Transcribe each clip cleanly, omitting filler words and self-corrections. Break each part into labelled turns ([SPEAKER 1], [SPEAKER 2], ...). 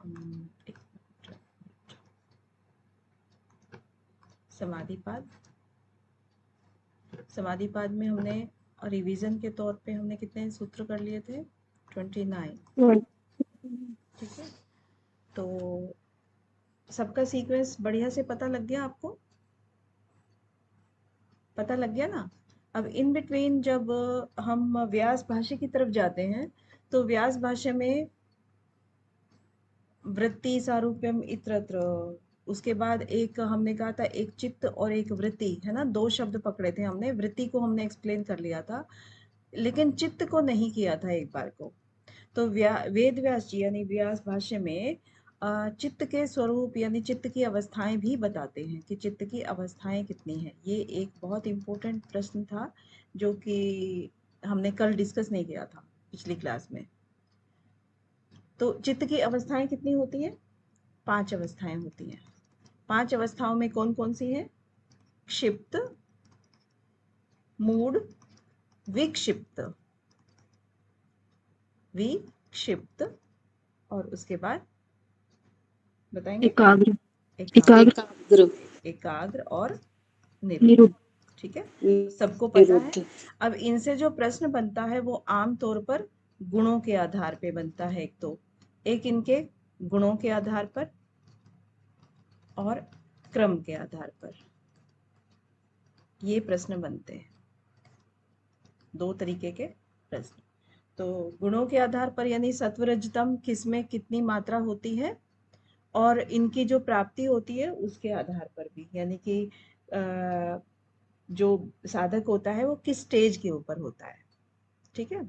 [SPEAKER 1] एक समाधिपाद। समाधिपाद में हमने रिवीजन के तौर पे हमने कितने सूत्र कर लिए थे? 29। ठीक है, तो सबका सीक्वेंस बढ़िया से पता लग गया आपको? पता लग गया ना? अब इन बिटवीन जब हम व्यास भाष्य की तरफ जाते हैं तो व्यास भाष्य में वृत्ति सारूप्यम इत्रत्र, उसके बाद एक हमने कहा था एक चित्त और एक वृत्ति, है ना, दो शब्द पकड़े थे हमने। वृत्ति को हमने एक्सप्लेन कर लिया था, लेकिन चित्त को नहीं किया था एक बार को। तो वेद व्यास जी यानी व्यास भाष्य में चित्त के स्वरूप यानी चित्त की अवस्थाएं भी बताते हैं कि चित्त की अवस्थाएं कितनी हैं। ये एक बहुत इंपॉर्टेंट प्रश्न था जो कि हमने कल डिस्कस नहीं किया था पिछली क्लास में। तो चित्त की अवस्थाएं कितनी होती हैं? 5 अवस्थाएं होती हैं। 5 अवस्थाओं में कौन कौन सी है? क्षिप्त, मूढ़, विक्षिप्त, विक्षिप्त और उसके बाद बताएंगे?
[SPEAKER 2] एकाग्र,
[SPEAKER 1] एकाग्र, एकाग्र और निरुद्ध। ठीक है, सबको पता है। अब इनसे जो प्रश्न बनता है वो आम तौर पर गुणों के आधार पे बनता है। एक इनके गुणों के आधार पर और क्रम के आधार पर ये प्रश्न बनते हैं। 2 तरीके के प्रश्न। तो गुणों के आधार पर यानी सत्वरजतम किसमें कितनी मात्रा होती है, और इनकी जो प्राप्ति होती है उसके आधार पर भी, यानी कि जो साधक होता है वो किस स्टेज के ऊपर होता है। ठीक है,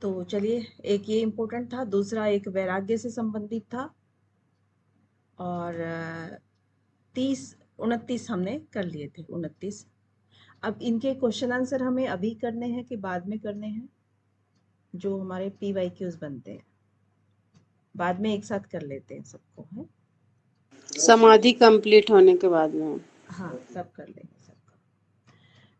[SPEAKER 1] तो चलिए, एक ये इम्पोर्टेंट था, दूसरा एक वैराग्य से संबंधित था, और 29 हमने कर लिए थे। 29। अब इनके क्वेश्चन आंसर हमें अभी करने हैं कि बाद में करने हैं? जो हमारे PYQs बनते हैं बाद में एक साथ कर लेते हैं सबको, है?
[SPEAKER 2] समाधि कंप्लीट होने के बाद में।
[SPEAKER 1] हाँ, सब कर लेंगे सबका।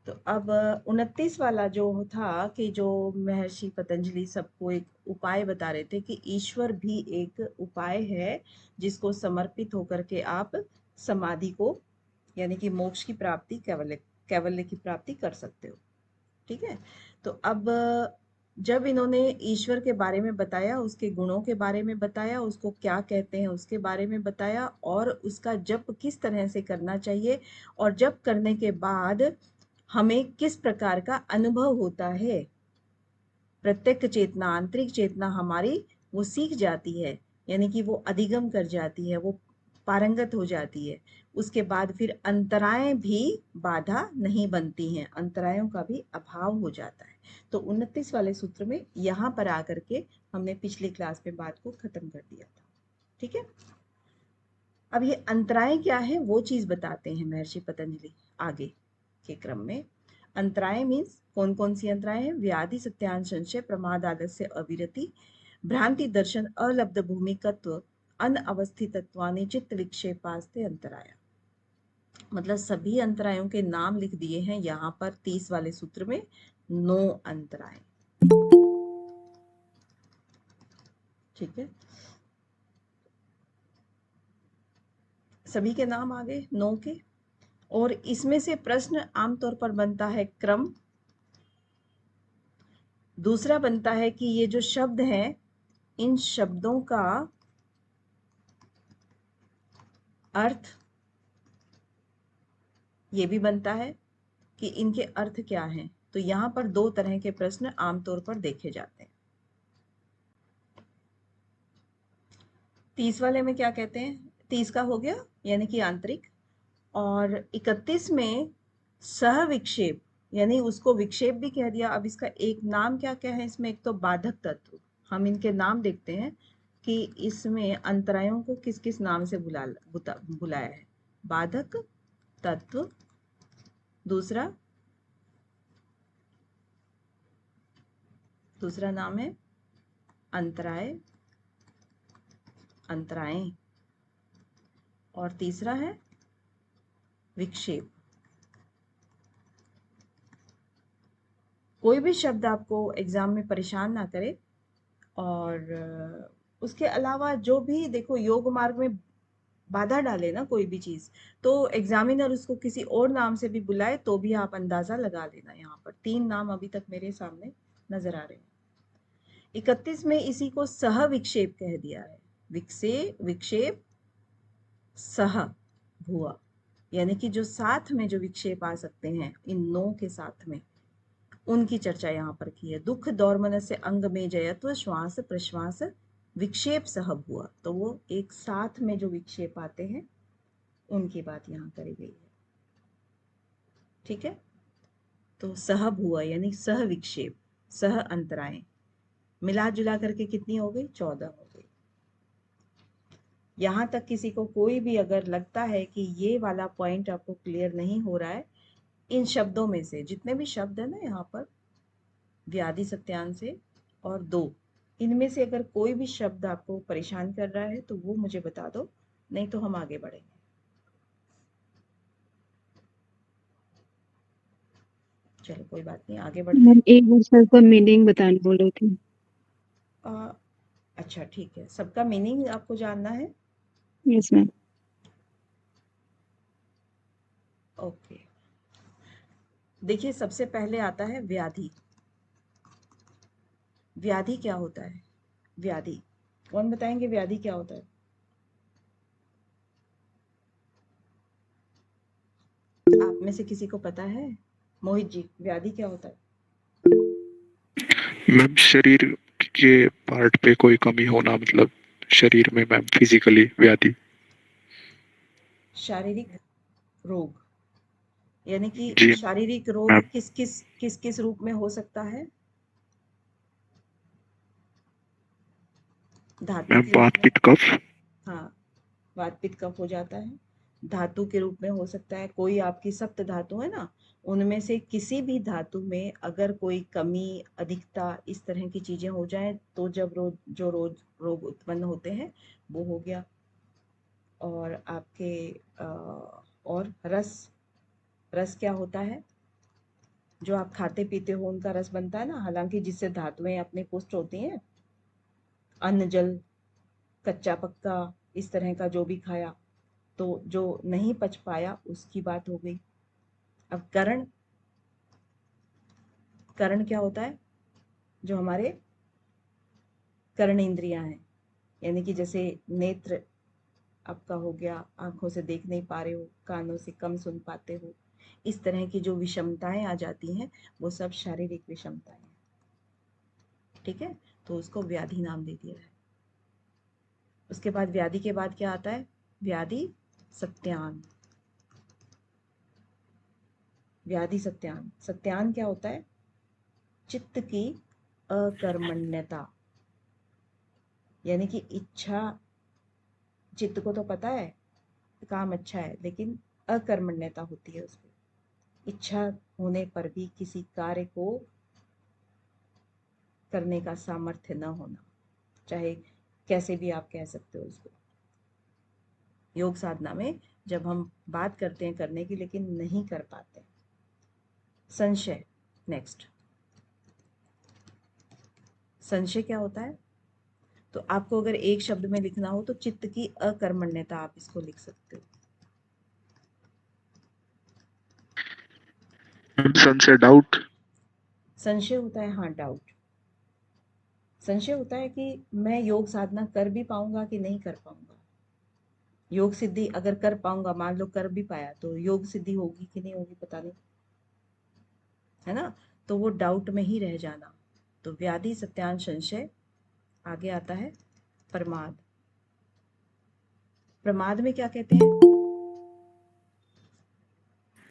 [SPEAKER 1] तो अब 29 वाला जो था कि जो महर्षि पतंजलि सबको एक उपाय बता रहे थे कि ईश्वर भी एक उपाय है जिसको समर्पित होकर के आप समाधि को यानी कि मोक्ष की प्राप्ति, कैवल्य की प्राप्ति कर सकते हो। ठीक है, तो अब जब इन्होंने ईश्वर के बारे में बताया, उसके गुणों के बारे में बताया, उसको क्या कहते हैं उसके बारे में बताया, और उसका जप किस तरह से करना चाहिए, और जप करने के बाद हमें किस प्रकार का अनुभव होता है, प्रत्यक्ष चेतना, आंतरिक चेतना हमारी वो सीख जाती है, यानी कि वो अधिगम कर जाती है, वो पारंगत हो जाती है। उसके बाद फिर अंतराएं भी बाधा नहीं बनती हैं, अंतरायों का भी अभाव हो जाता है। तो 29 वाले सूत्र में यहाँ पर आकर के हमने पिछली क्लास में बात को खत्म कर दिया था। ठीक है, अब ये अंतराएं क्या है वो चीज बताते हैं महर्षि पतंजलि आगे के क्रम में। अंतराएं मीन्स कौन कौन सी अंतराएं हैं? व्याधि, सत्यान, संशय, प्रमाद, आलस्य, अविरति, भ्रांति, दर्शन, अलब्ध भूमिकत्व, अनअवस्थितत्वानि, चित्त विक्षेपास्ते अंतराया। मतलब सभी अंतरायों के नाम लिख दिए हैं यहाँ पर 30 वाले सूत्र में। 9 अंतराय। ठीक है, सभी के नाम आ गए 9 के। और इसमें से प्रश्न आमतौर पर बनता है क्रम। दूसरा बनता है कि ये जो शब्द हैं इन शब्दों का अर्थ, ये भी बनता है कि इनके अर्थ क्या हैं। तो यहाँ पर 2 तरह के प्रश्न आमतौर पर देखे जाते हैं। 30 वाले में क्या कहते हैं? 30 का हो गया यानी कि आंतरिक, और 31 में सह विक्षेप, यानी उसको विक्षेप भी कह दिया। अब इसका एक नाम क्या क्या है इसमें? एक तो बाधक तत्व, हम इनके नाम देखते हैं कि इसमें अंतरायों को किस किस नाम से बुलाया है। बाधक तत्व, दूसरा नाम है अंतराय, अंतराएं, और तीसरा है विक्षेप। कोई भी शब्द आपको एग्जाम में परेशान ना करे, और उसके अलावा जो भी देखो योग मार्ग में बाधा डाले ना कोई भी चीज, तो एग्जामिनर उसको किसी और नाम से भी बुलाए तो भी आप अंदाजा लगा लेना। यहाँ पर 3 नाम अभी तक मेरे सामने नजर आ रहे हैं। 31 में इसी को सह विक्षेप कह दिया है। विक्षेप सह भुआ, यानी कि जो साथ में जो विक्षेप आ सकते हैं इन नो के साथ में, उनकी चर्चा यहाँ पर की है। दुख दौर्मनस्य अंग में जयत्व श्वास प्रश्वास विक्षेप सह भुआ, तो वो एक साथ में जो विक्षेप आते हैं उनकी बात यहाँ करी गई है। ठीक है, तो सह भुआ यानी सह विक्षेप, सह अंतराएं मिला जुला करके कितनी हो गई? 14 हो गई। यहां तक किसी को कोई भी अगर लगता है कि ये वाला पॉइंट आपको क्लियर नहीं हो रहा है, इन शब्दों में से जितने भी शब्द है ना यहाँ पर व्याधि सत्यान से और 2, इनमें से अगर कोई भी शब्द आपको परेशान कर रहा है तो वो मुझे बता दो, नहीं तो हम आगे बढ़ेंगे। चलो कोई बात नहीं, आगे बढ़ते
[SPEAKER 2] मैम
[SPEAKER 1] हैं।
[SPEAKER 2] एक बार सर का मीनिंग बताने बोल रही थी।
[SPEAKER 1] अच्छा ठीक है, सबका मीनिंग आपको जानना है?
[SPEAKER 2] Yes ma'am.
[SPEAKER 1] ओके, देखिए सबसे पहले आता है व्याधि। व्याधि क्या होता है? व्याधि कौन बताएंगे व्याधि क्या होता है? आप में से किसी को पता है? मोहित जी, व्याधि क्या होता है?
[SPEAKER 3] मैम शरीर के पार्ट पे कोई कमी होना, मतलब शरीर में मैम फिजिकली व्याधि।
[SPEAKER 1] शारीरिक रोग, यानी कि
[SPEAKER 3] जी
[SPEAKER 1] शारीरिक
[SPEAKER 3] मैम।
[SPEAKER 1] रोग किस किस रूप में हो सकता है? धातु
[SPEAKER 3] मैम
[SPEAKER 1] के रूप
[SPEAKER 3] वात
[SPEAKER 1] में।
[SPEAKER 3] पित्त कफ।
[SPEAKER 1] हाँ, वात पित्त कफ हो जाता है। धातु के रूप में हो सकता है, कोई आपकी सप्त धातु है ना, उनमें से किसी भी धातु में अगर कोई कमी अधिकता इस तरह की चीजें हो जाएं तो जब रोग उत्पन्न होते हैं वो हो गया। और आपके और रस, रस क्या होता है? जो आप खाते पीते हो उनका रस बनता है ना, हालांकि जिससे धातुएं अपने पुष्ट होती हैं, अन्न जल कच्चा पक्का इस तरह का जो भी खाया, तो जो नहीं पच पाया उसकी बात हो गई। अब करण, करण क्या होता है? जो हमारे कर्ण इंद्रियां हैं, यानी कि जैसे नेत्र आपका हो गया, आंखों से देख नहीं पा रहे हो, कानों से कम सुन पाते हो, इस तरह की जो विषमताएं आ जाती हैं वो सब शारीरिक विषमताएं हैं। ठीक है, तो उसको व्याधि नाम दे दिया है। उसके बाद व्याधि के बाद क्या आता है? व्याधि सत्यान। व्याधि सत्यान, सत्यान क्या होता है? चित्त की अकर्मण्यता, यानी कि इच्छा, चित्त को तो पता है काम अच्छा है लेकिन अकर्मण्यता होती है उसको, इच्छा होने पर भी किसी कार्य को करने का सामर्थ्य न होना, चाहे कैसे भी आप कह सकते हो उसको। योग साधना में जब हम बात करते हैं करने की लेकिन नहीं कर पाते। संशय, नेक्स्ट। संशय क्या होता है? तो आपको अगर एक शब्द में लिखना हो तो चित्त की अकर्मण्यता आप इसको लिख सकते हो।
[SPEAKER 3] सन से डाउट।
[SPEAKER 1] संशय होता है, हाँ डाउट। संशय होता है कि मैं योग साधना कर भी पाऊंगा कि नहीं कर पाऊंगा। योग सिद्धि अगर कर पाऊंगा, मान लो कर भी पाया, तो योग सिद्धि होगी कि नहीं होगी पता नहीं, है ना? तो वो डाउट में ही रह जाना। तो व्याधि सत्यान संशय। आगे आता है प्रमाद। प्रमाद में क्या कहते हैं?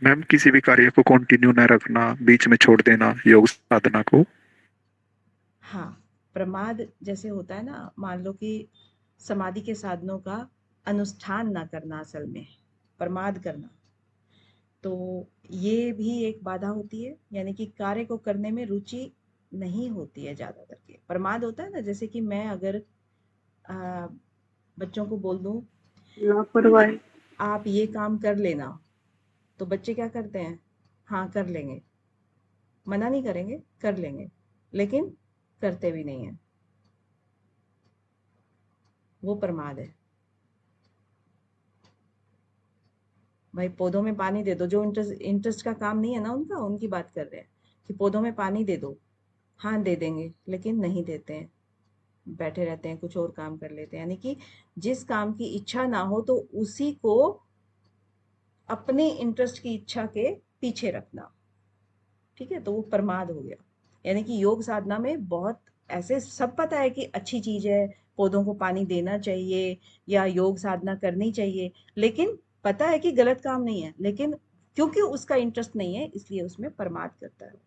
[SPEAKER 3] मैम किसी भी कार्य को कंटिन्यू न रखना, बीच में छोड़ देना योग साधना को।
[SPEAKER 1] हाँ, प्रमाद जैसे होता है ना, मान लो कि समाधि के साधनों का अनुष्ठान ना करना, असल में प्रमाद करना, तो ये भी एक बाधा होती है, यानी कि कार्य को करने में रुचि नहीं होती है ज्यादा करके। प्रमाद होता है ना, जैसे कि मैं अगर आ, बच्चों को बोल दूं
[SPEAKER 2] लापरवाही।
[SPEAKER 1] आप ये काम कर लेना, तो बच्चे क्या करते हैं? हाँ कर लेंगे, मना नहीं करेंगे, कर लेंगे, लेकिन करते भी नहीं है। वो प्रमाद है। भाई पौधों में पानी दे दो, जो इंटरेस्ट का काम नहीं है ना उनका, उनकी बात कर रहे हैं कि पौधों में पानी दे दो, हाँ दे देंगे, लेकिन नहीं देते हैं, बैठे रहते हैं, कुछ और काम कर लेते हैं। यानी कि जिस काम की इच्छा ना हो तो उसी को अपने इंटरेस्ट की इच्छा के पीछे रखना, ठीक है, तो वो प्रमाद हो गया। यानी कि योग साधना में बहुत ऐसे सब पता है कि अच्छी चीज है, पौधों को पानी देना चाहिए या योग साधना करनी चाहिए, लेकिन पता है कि गलत काम नहीं है, लेकिन क्योंकि उसका इंटरेस्ट नहीं है इसलिए उसमें प्रमाद करता है।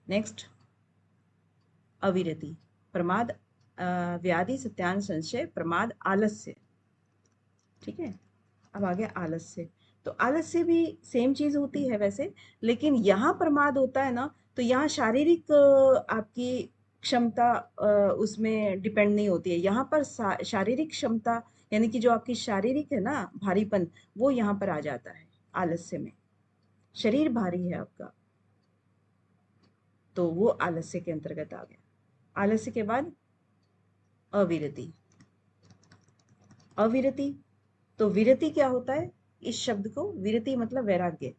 [SPEAKER 1] नेक्स्ट, अविरति। प्रमाद व्याधि, सत्यान, संशय, प्रमाद, आलस्य। ठीक है, अब आ गया आलस्य। तो आलस्य भी सेम चीज होती है वैसे, लेकिन यहाँ प्रमाद होता है ना, तो यहाँ शारीरिक आपकी क्षमता उसमें डिपेंड नहीं होती है। यहाँ पर शारीरिक क्षमता यानी कि जो आपकी शारीरिक है ना भारीपन, वो यहाँ पर आ जाता है आलस्य में। शरीर भारी है आपका, तो वो आलस्य के अंतर्गत आ गया। आलस्य के बाद अविरति। अविरति, तो विरति क्या होता है? इस शब्द को, विरति मतलब वैराग्य,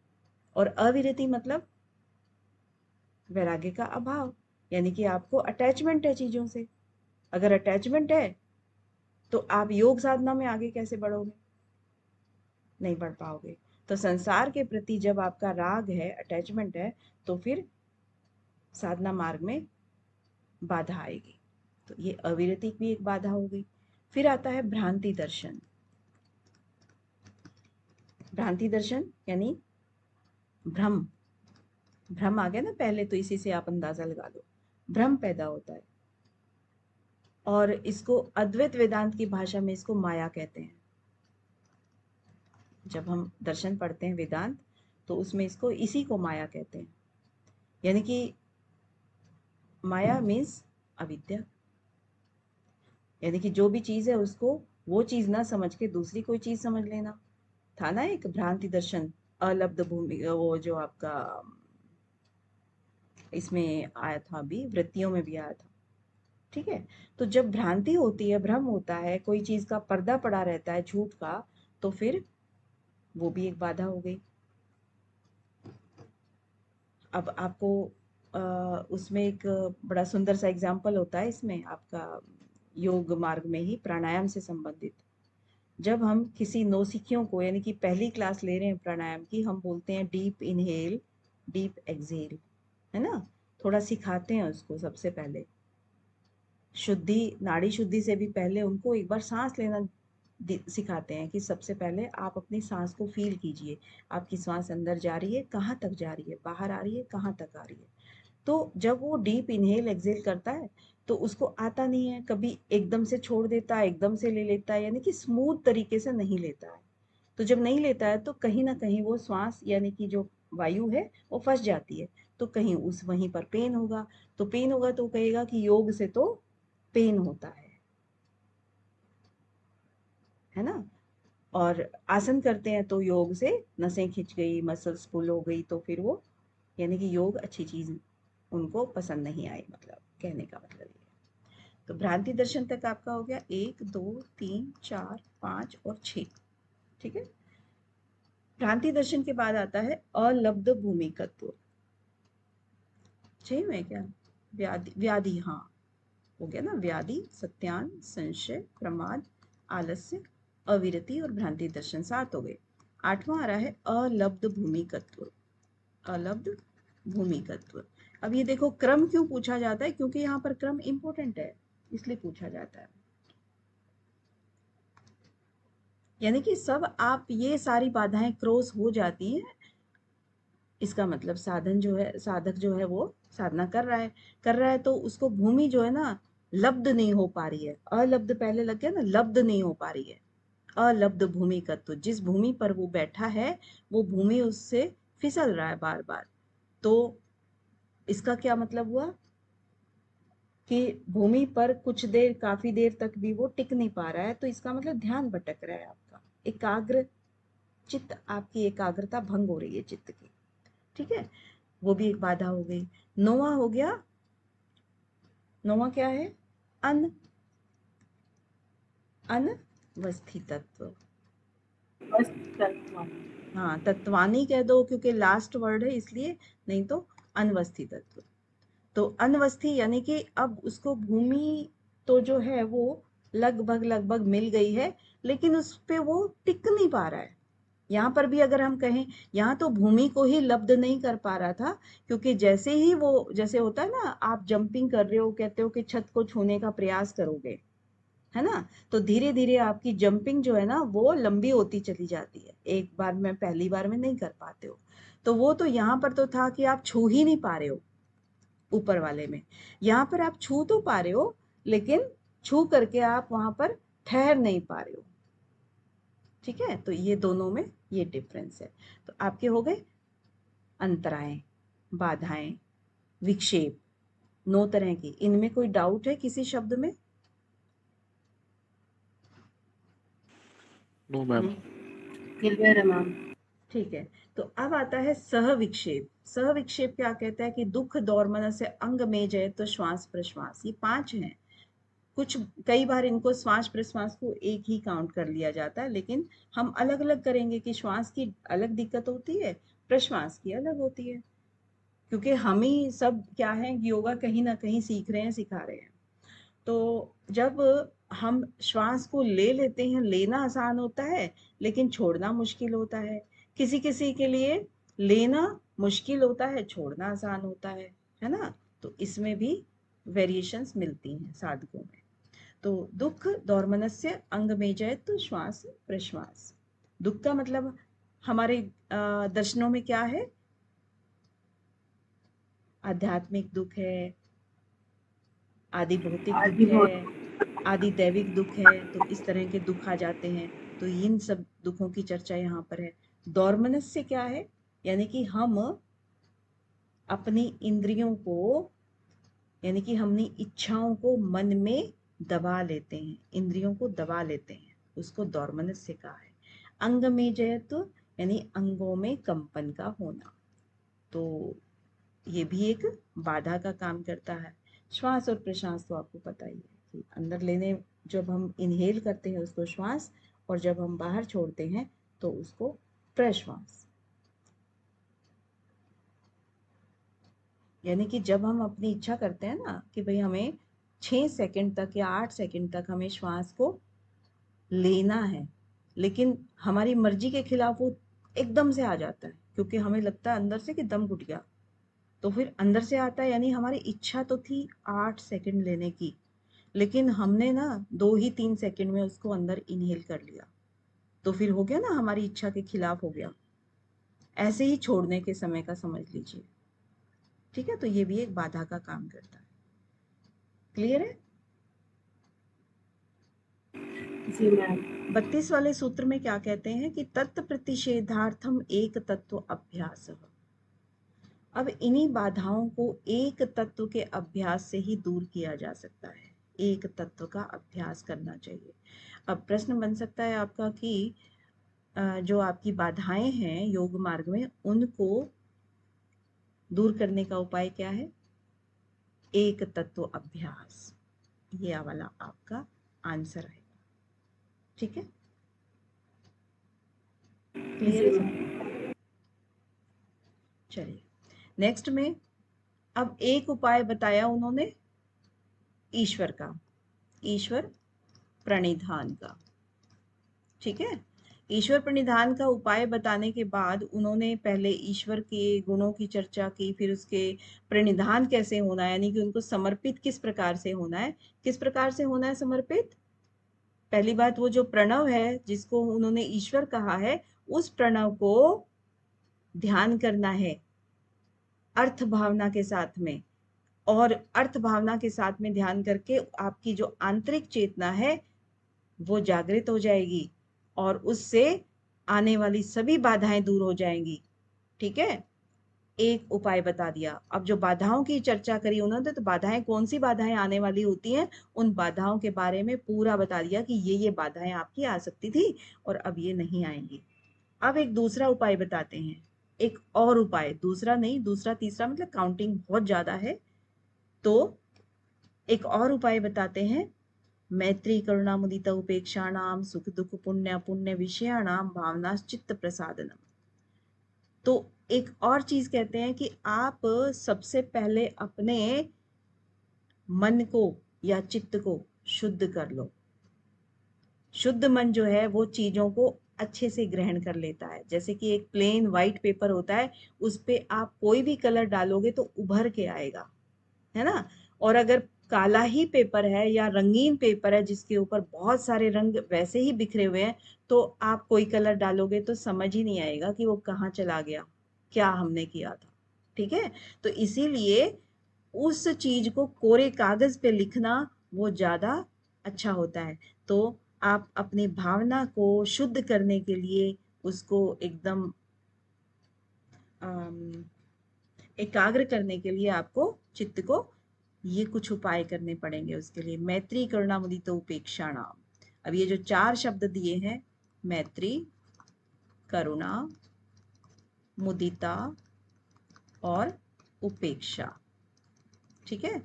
[SPEAKER 1] और अविरति मतलब वैराग्य का अभाव, यानी कि आपको अटैचमेंट है चीजों से। अगर अटैचमेंट है तो आप योग साधना में आगे कैसे बढ़ोगे? नहीं बढ़ पाओगे। तो संसार के प्रति जब आपका राग है, अटैचमेंट है, तो फिर साधना मार्ग में बाधा आएगी। तो ये अविरति भी एक बाधा हो गई। फिर आता है भ्रांति दर्शन। भ्रांति दर्शन यानी भ्रम। भ्रम आ गया ना पहले, तो इसी से आप अंदाजा लगा लो। भ्रम पैदा होता है, और इसको अद्वैत वेदांत की भाषा में इसको माया कहते हैं। जब हम दर्शन पढ़ते हैं वेदांत, तो उसमें इसको, इसी को माया कहते हैं। यानी कि माया मीन्स अविद्या, यानी कि जो भी चीज है उसको वो चीज ना समझ के दूसरी कोई चीज समझ लेना। था ना एक भ्रांति दर्शन, अलब्ध भूमि, वो जो आपका इसमें आया था, अभी वृत्तियों में भी आया था। ठीक है, तो जब भ्रांति होती है, भ्रम होता है, कोई चीज का पर्दा पड़ा रहता है झूठ का, तो फिर वो भी एक बाधा हो गई। अब आपको उसमें एक बड़ा सुंदर सा एग्जाम्पल होता है इसमें आपका, योग मार्ग में ही प्राणायाम से संबंधित। जब हम किसी नौसिखियों को, यानी कि पहली क्लास ले रहे हैं प्राणायाम की, हम बोलते हैं डीप इनहेल, डीप एक्सहेल, है ना, थोड़ा सिखाते हैं उसको। सबसे पहले शुद्धि, नाड़ी शुद्धि से भी पहले उनको एक बार सांस लेना सिखाते हैं कि सबसे पहले आप अपनी सांस को फील कीजिए। आपकी सांस अंदर जा रही है, कहाँ तक जा रही है, बाहर आ रही है, कहाँ तक आ रही है। तो जब वो डीप इनहेल एक्सहेल करता है तो उसको आता नहीं है, कभी एकदम से छोड़ देता है, एकदम से ले लेता है, यानी कि स्मूथ तरीके से नहीं लेता है। तो जब नहीं लेता है तो कहीं ना कहीं वो श्वास यानी कि जो वायु है वो फंस जाती है, तो कहीं उस वहीं पर पेन होगा। तो पेन होगा तो कहेगा कि योग से तो पेन होता है ना। और आसन करते हैं तो योग से नसें खिंच गई, मसल्स पुल हो गई, तो फिर वो, यानी कि योग अच्छी चीज उनको पसंद नहीं आई, मतलब कहने का मतलब ये। तो भ्रांति दर्शन तक आपका हो गया, 1 2 3 4 5 और 6। ठीक है, भ्रांति दर्शन के बाद आता है अलब्ध भूमिकत्व। 6 में क्या, व्याधि, व्याधि, हाँ हो गया ना, व्याधि, सत्यान, संशय, प्रमाद, आलस्य, अविरति और भ्रांति दर्शन, 7 हो गए। 8वां आ रहा है अलब्ध भूमिकत्व। अलब्ध भूमिकत्व। अब ये देखो क्रम क्यों पूछा जाता है, क्योंकि यहाँ पर क्रम इंपॉर्टेंट है, इसलिए पूछा जाता है। यानी कि सब आप ये सारी बाधाएं क्रॉस हो जाती हैं, इसका मतलब साधन जो है, साधक जो है वो साधना कर रहा है तो उसको भूमि जो है ना लब्ध नहीं हो पा रही है। अलब्ध पहले लग गया ना, लब्ध नहीं हो पा रही है। अलब्ध भूमि का, तो जिस भूमि पर वो बैठा है वो भूमि उससे फिसल रहा है बार बार। तो इसका क्या मतलब हुआ कि भूमि पर कुछ देर, काफी देर तक भी वो टिक नहीं पा रहा है, तो इसका मतलब ध्यान भटक रहा है आपका, एकाग्र चित्त, आपकी एकाग्रता भंग हो रही है चित्त की। ठीक है, वो भी एक बाधा हो गई। 9वां हो गया, 9वां क्या है, अन्न। अनवस्थितत्व।
[SPEAKER 2] तत्व।
[SPEAKER 1] हाँ, तत्वानी कह दो क्योंकि लास्ट वर्ड है इसलिए, नहीं तो अनवस्थितत्व। तो अनवस्थी यानी कि अब उसको भूमि तो जो है वो लगभग लगभग मिल गई है, लेकिन उस पे वो टिक नहीं पा रहा है। यहाँ पर भी अगर हम कहें, यहाँ तो भूमि को ही लब्ध नहीं कर पा रहा था, क्योंकि जैसे ही वो, जैसे होता है ना, आप जंपिंग कर रहे हो, कहते हो कि छत को छूने का प्रयास करोगे, है ना, तो धीरे धीरे आपकी जंपिंग जो है ना वो लंबी होती चली जाती है, एक बार में, पहली बार में नहीं कर पाते हो। तो वो तो यहाँ पर तो था कि आप छू ही नहीं पा रहे हो ऊपर वाले में। यहाँ पर आप छू तो पा रहे हो, लेकिन छू करके आप वहां पर ठहर नहीं पा रहे हो। ठीक है, तो ये दोनों में ये डिफरेंस है। तो आपके हो गए अंतराएं, बाधाएं, विक्षेप, 9 तरह की। इनमें कोई डाउट है किसी शब्द में?
[SPEAKER 3] No ma'am.
[SPEAKER 2] क्लियर है मैम।
[SPEAKER 1] ठीक है, तो अब आता है सह विक्षेप। सह विक्षेप क्या कहता है कि दुख दौर्मन से अंग में जय तो श्वास प्रश्वास, ये 5 हैं। कुछ कई बार इनको श्वास प्रश्वास को एक ही काउंट कर लिया जाता है, लेकिन हम अलग अलग करेंगे कि श्वास की अलग दिक्कत होती है, प्रश्वास की अलग होती है, क्योंकि हम ही सब क्या है, योगा कहीं ना कहीं सीख रहे हैं, सिखा रहे हैं। तो जब हम श्वास को ले लेते हैं, लेना आसान होता है लेकिन छोड़ना मुश्किल होता है। किसी किसी के लिए लेना मुश्किल होता है, छोड़ना आसान होता है ना। तो इसमें भी वेरिएशंस मिलती हैं साधकों में। तो दुख दौर्मनस्य अंग में जय तो श्वास प्रश्वास। दुख का मतलब हमारे दर्शनों में क्या है? आध्यात्मिक दुख है, आदि भौतिक दुख
[SPEAKER 2] आदि
[SPEAKER 1] है,
[SPEAKER 2] बहुत।
[SPEAKER 1] आदि दैविक दुख है। तो इस तरह के दुख आ जाते हैं। तो इन सब दुखों की चर्चा यहाँ पर है। दौर्मनस्य क्या है? यानी कि हम अपनी इंद्रियों को, यानी कि हमने इच्छाओं को मन में दबा लेते हैं, इंद्रियों को दबा लेते हैं, उसको दौर्मनस्य कहा है। अंग में जयत यानी अंगों में कंपन का होना। तो ये भी एक बाधा का काम करता है। श्वास और प्रश्वास तो आपको पता ही है कि अंदर लेने, जब हम इनहेल करते हैं उसको श्वास, और जब हम बाहर छोड़ते हैं तो उसको प्रश्वास। यानी कि जब हम अपनी इच्छा करते हैं ना कि भाई हमें 6 सेकंड तक या 8 सेकंड तक हमें श्वास को लेना है, लेकिन हमारी मर्जी के खिलाफ वो एकदम से आ जाता है, क्योंकि हमें लगता है अंदर से कि दम घुट गया, तो फिर अंदर से आता है। यानी हमारी इच्छा तो थी 8 सेकंड लेने की, लेकिन हमने ना 2 ही 3 सेकंड में उसको अंदर इनहेल कर लिया, तो फिर हो गया ना, हमारी इच्छा के खिलाफ हो गया। ऐसे ही छोड़ने के समय का समझ लीजिए। ठीक है, तो ये भी एक बाधा का काम करता है। क्लियर है?
[SPEAKER 2] जी मैम।
[SPEAKER 1] 32 वाले सूत्र में क्या कहते हैं कि तत्व प्रतिषेधार्थम एक तत्व अभ्यास। अब इन्हीं बाधाओं को एक तत्व के अभ्यास से ही दूर किया जा सकता है। एक तत्व का अभ्यास करना चाहिए। अब प्रश्न बन सकता है आपका कि जो आपकी बाधाएं हैं योग मार्ग में, उनको दूर करने का उपाय क्या है? एक तत्व अभ्यास। ये वाला आपका आंसर है। ठीक है, क्लियर
[SPEAKER 2] जी
[SPEAKER 1] है
[SPEAKER 2] मैम।
[SPEAKER 1] सब? चलिए नेक्स्ट में, अब एक उपाय बताया उन्होंने ईश्वर का, ईश्वर प्रणिधान का। ठीक है, ईश्वर प्रणिधान का उपाय बताने के बाद उन्होंने पहले ईश्वर के गुणों की चर्चा की, फिर उसके प्रणिधान कैसे होना है, यानी कि उनको समर्पित किस प्रकार से होना है। किस प्रकार से होना है समर्पित? पहली बात, वो जो प्रणव है जिसको उन्होंने ईश्वर कहा है, उस प्रणव को ध्यान करना है अर्थ भावना के साथ में, और अर्थ भावना के साथ में ध्यान करके आपकी जो आंतरिक चेतना है वो जागृत हो जाएगी, और उससे आने वाली सभी बाधाएं दूर हो जाएंगी। ठीक है, एक उपाय बता दिया। अब जो बाधाओं की चर्चा करी उन्होंने, तो बाधाएं कौन सी बाधाएं आने वाली होती हैं, उन बाधाओं के बारे में पूरा बता दिया कि ये बाधाएं आपकी आ सकती थी और अब ये नहीं आएंगी। अब एक दूसरा उपाय बताते हैं, एक और उपाय, दूसरा नहीं, दूसरा तीसरा मतलब काउंटिंग बहुत ज्यादा है। तो एक और उपाय बताते हैं, मैत्री करुणा मुदिता उपेक्षाणाम सुख दुख पुण्य अपुण्य विषयाणाम भावना चित्त प्रसादनम। तो एक और चीज कहते हैं कि आप सबसे पहले अपने मन को या चित्त को शुद्ध कर लो। शुद्ध मन जो है वो चीजों को अच्छे से ग्रहण कर लेता है। जैसे कि एक प्लेन व्हाइट पेपर होता है, उस पे आप कोई भी कलर डालोगे तो उभर के आएगा, है ना। और अगर काला ही पेपर है या रंगीन पेपर है जिसके ऊपर बहुत सारे रंग वैसे ही बिखरे हुए हैं, तो आप कोई कलर डालोगे तो समझ ही नहीं आएगा कि वो कहाँ चला गया, क्या हमने किया था। ठीक है, तो इसीलिए उस चीज को कोरे कागज पे लिखना वो ज्यादा अच्छा होता है। तो आप अपनी भावना को शुद्ध करने के लिए उसको एकदम एकाग्र करने के लिए आपको चित्त को ये कुछ उपाय करने पड़ेंगे। उसके लिए मैत्री करुणा मुदिता उपेक्षाणाम। अब ये जो 4 शब्द दिए हैं, मैत्री, करुणा, मुदिता और उपेक्षा, ठीक है,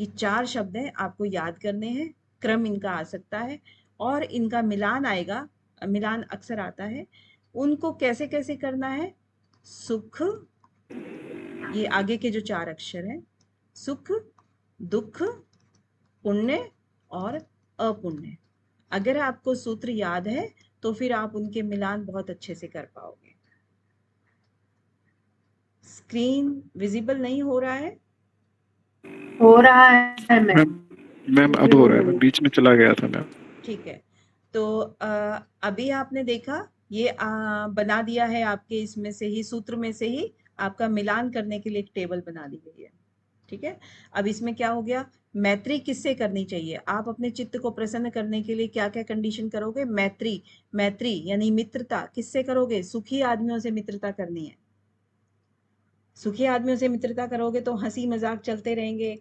[SPEAKER 1] ये 4 शब्द हैं, आपको याद करने हैं। क्रम इनका आ सकता है और इनका मिलान आएगा, मिलान अक्सर आता है। उनको कैसे कैसे करना है? सुख, ये आगे के जो 4 अक्षर हैं, सुख, दुख, पुण्य और अपुण्य। अगर आपको सूत्र याद है तो फिर आप उनके मिलान बहुत अच्छे से कर पाओगे। स्क्रीन विजिबल नहीं हो रहा है?
[SPEAKER 2] हो रहा है मैम।
[SPEAKER 3] मैम अब हो रहा है, मैं बीच में चला गया था मैम।
[SPEAKER 1] ठीक है, तो अभी आपने देखा ये बना दिया है आपके इसमें से ही, सूत्र में से ही आपका मिलान करने के लिए एक टेबल बना दी गई है। ठीक है, अब इसमें क्या हो गया? मैत्री किससे करनी चाहिए? आप अपने चित्त को प्रसन्न करने के लिए क्या क्या कंडीशन करोगे? मैत्री, मैत्री यानी मित्रता किससे करोगे? सुखी आदमियों से मित्रता करनी है। सुखी आदमियों से मित्रता करोगे तो हंसी मजाक चलते रहेंगे,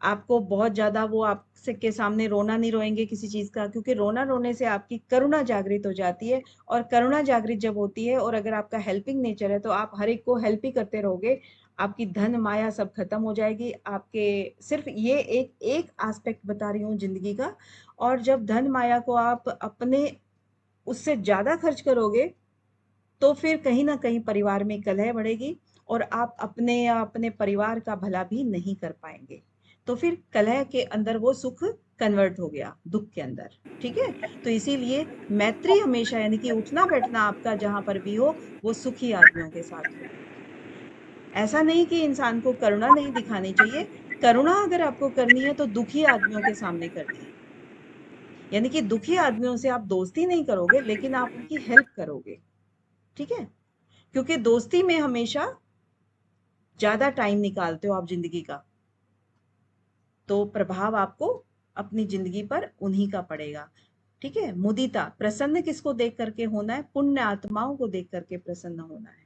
[SPEAKER 1] आपको बहुत ज्यादा वो आपसे के सामने रोना नहीं रोएंगे किसी चीज का, क्योंकि रोना रोने से आपकी करुणा जागृत हो जाती है। और करुणा जागृत जब होती है और अगर आपका हेल्पिंग नेचर है तो आप हर एक को हेल्प ही करते रहोगे। आपकी धन माया सब खत्म हो जाएगी। आपके सिर्फ ये एक एक एस्पेक्ट बता रही हूँ जिंदगी का। और जब धन माया को आप अपने उससे ज्यादा खर्च करोगे तो फिर कहीं ना कहीं परिवार में कलह बढ़ेगी और आप अपने या अपने परिवार का भला भी नहीं कर पाएंगे। तो फिर कलह के अंदर वो सुख कन्वर्ट हो गया दुख के अंदर। ठीक है, तो इसीलिए मैत्री हमेशा यानी कि उठना बैठना आपका जहां पर भी हो वो सुखी आदमियों के साथ हो। ऐसा नहीं कि इंसान को करुणा नहीं दिखानी चाहिए, करुणा अगर आपको करनी है तो दुखी आदमियों के सामने करनी है। यानी कि दुखी आदमियों से आप दोस्ती नहीं करोगे लेकिन आप उनकी हेल्प करोगे। ठीक है, क्योंकि दोस्ती में हमेशा ज्यादा टाइम निकालते हो आप जिंदगी का, तो प्रभाव आपको अपनी जिंदगी पर उन्हीं का पड़ेगा। ठीक है, मुदिता, प्रसन्न किसको देख करके होना है? पुण्य आत्माओं को देख करके प्रसन्न होना है।